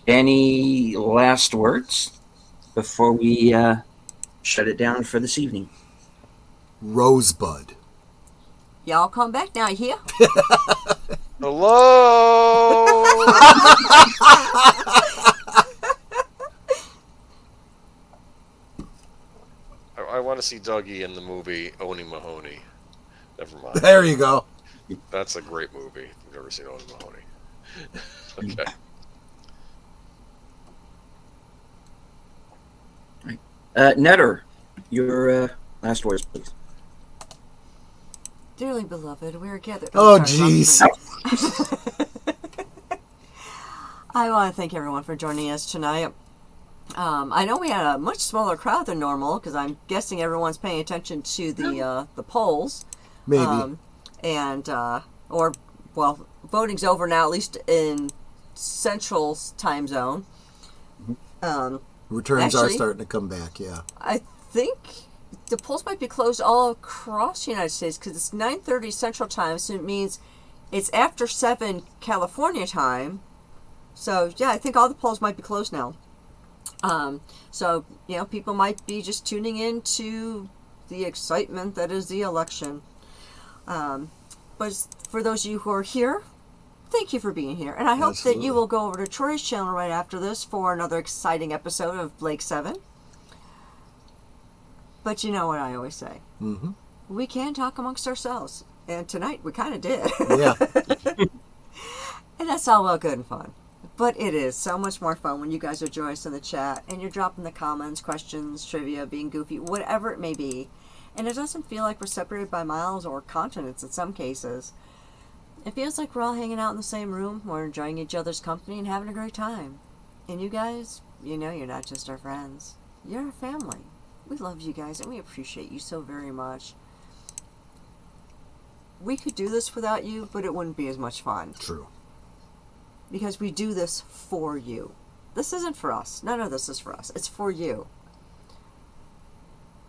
Any last words before we shut it down for this evening? Rosebud. Y'all come back now, you hear? Hello. I want to see Dougie in the movie Oni Mahoney. Never mind. There you go. That's a great movie. I've never seen Oni Mahoney. Okay. Netter, your last words, please. Dearly beloved, we are gathered. Oh, sorry, jeez. I want to thank everyone for joining us tonight. I know we had a much smaller crowd than normal because I'm guessing everyone's paying attention to the polls. Maybe. Voting's over now, at least in Central time zone. Returns actually, are starting to come back, yeah. I think the polls might be closed all across the United States because it's 9:30 Central time, so it means it's after 7 California time. So, yeah, I think all the polls might be closed now. So, you know, people might be just tuning in to the excitement that is the election. But for those of you who are here, thank you for being here. And I hope that you will go over to Troy's channel right after this for another exciting episode of Blake 7. But you know what I always say. Mm-hmm. We can talk amongst ourselves. And tonight we kind of did. Yeah. And that's all well good and fun. But it is so much more fun when you guys are joining us in the chat and you're dropping the comments, questions, trivia, being goofy, whatever it may be. And it doesn't feel like we're separated by miles or continents in some cases. It feels like we're all hanging out in the same room. We're enjoying each other's company and having a great time. And you guys, you know you're not just our friends. You're our family. We love you guys and we appreciate you so very much. We could do this without you, but it wouldn't be as much fun. True. Because we do this for you. This isn't for us. None of this is for us. It's for you.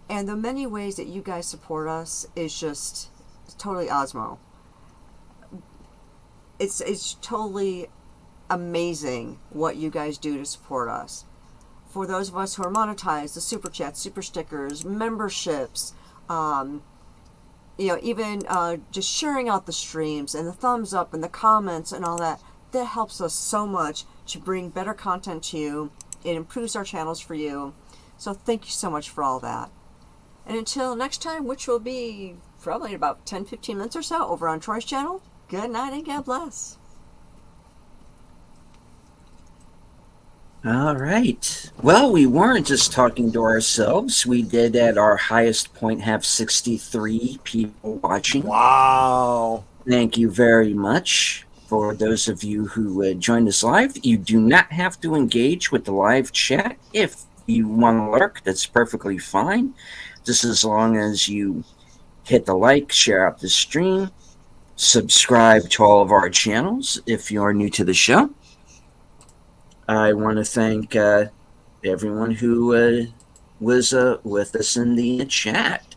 And the many ways that you guys support us is just totally Osmo. It's totally amazing what you guys do to support us. For those of us who are monetized, the super chats, super stickers, memberships, even just sharing out the streams and the thumbs up and the comments and all that, that helps us so much to bring better content to you. It improves our channels for you. So thank you so much for all that. And until next time, which will be probably in about 10-15 minutes or so over on Troy's channel, good night and God bless. All right. Well, we weren't just talking to ourselves. We did at our highest point have 63 people watching. Wow. Thank you very much. For those of you who joined us live, you do not have to engage with the live chat. If you want to lurk, that's perfectly fine. Just as long as you hit the like, share out the stream, subscribe to all of our channels if you are new to the show. I want to thank everyone who was with us in the chat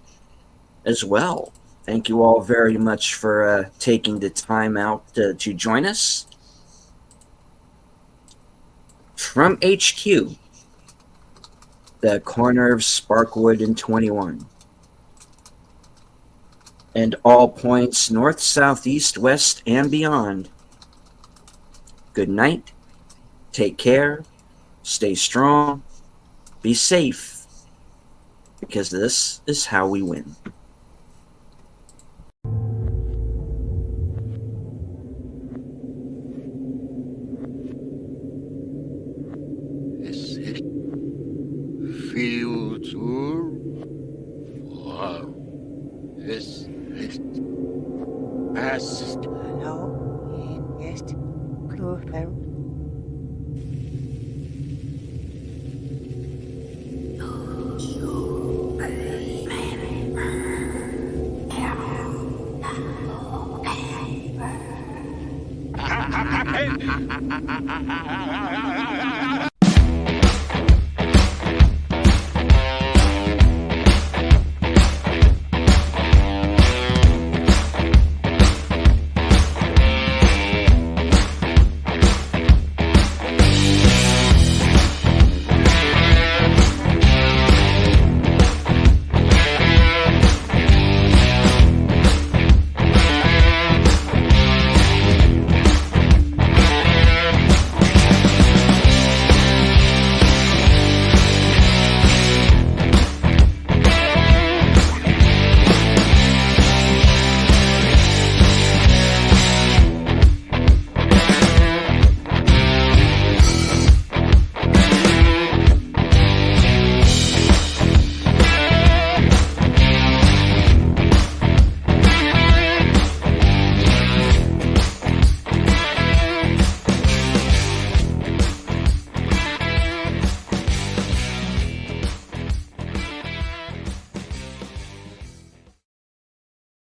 as well. Thank you all very much for taking the time out to join us. From HQ, the corner of Sparkwood and 21, and all points north, south, east, west, and beyond. Good night Take care, stay strong, be safe, because this is how we win. Es ist viel zu warm. Es ist fast. Hallo, hier ist Kurfeld.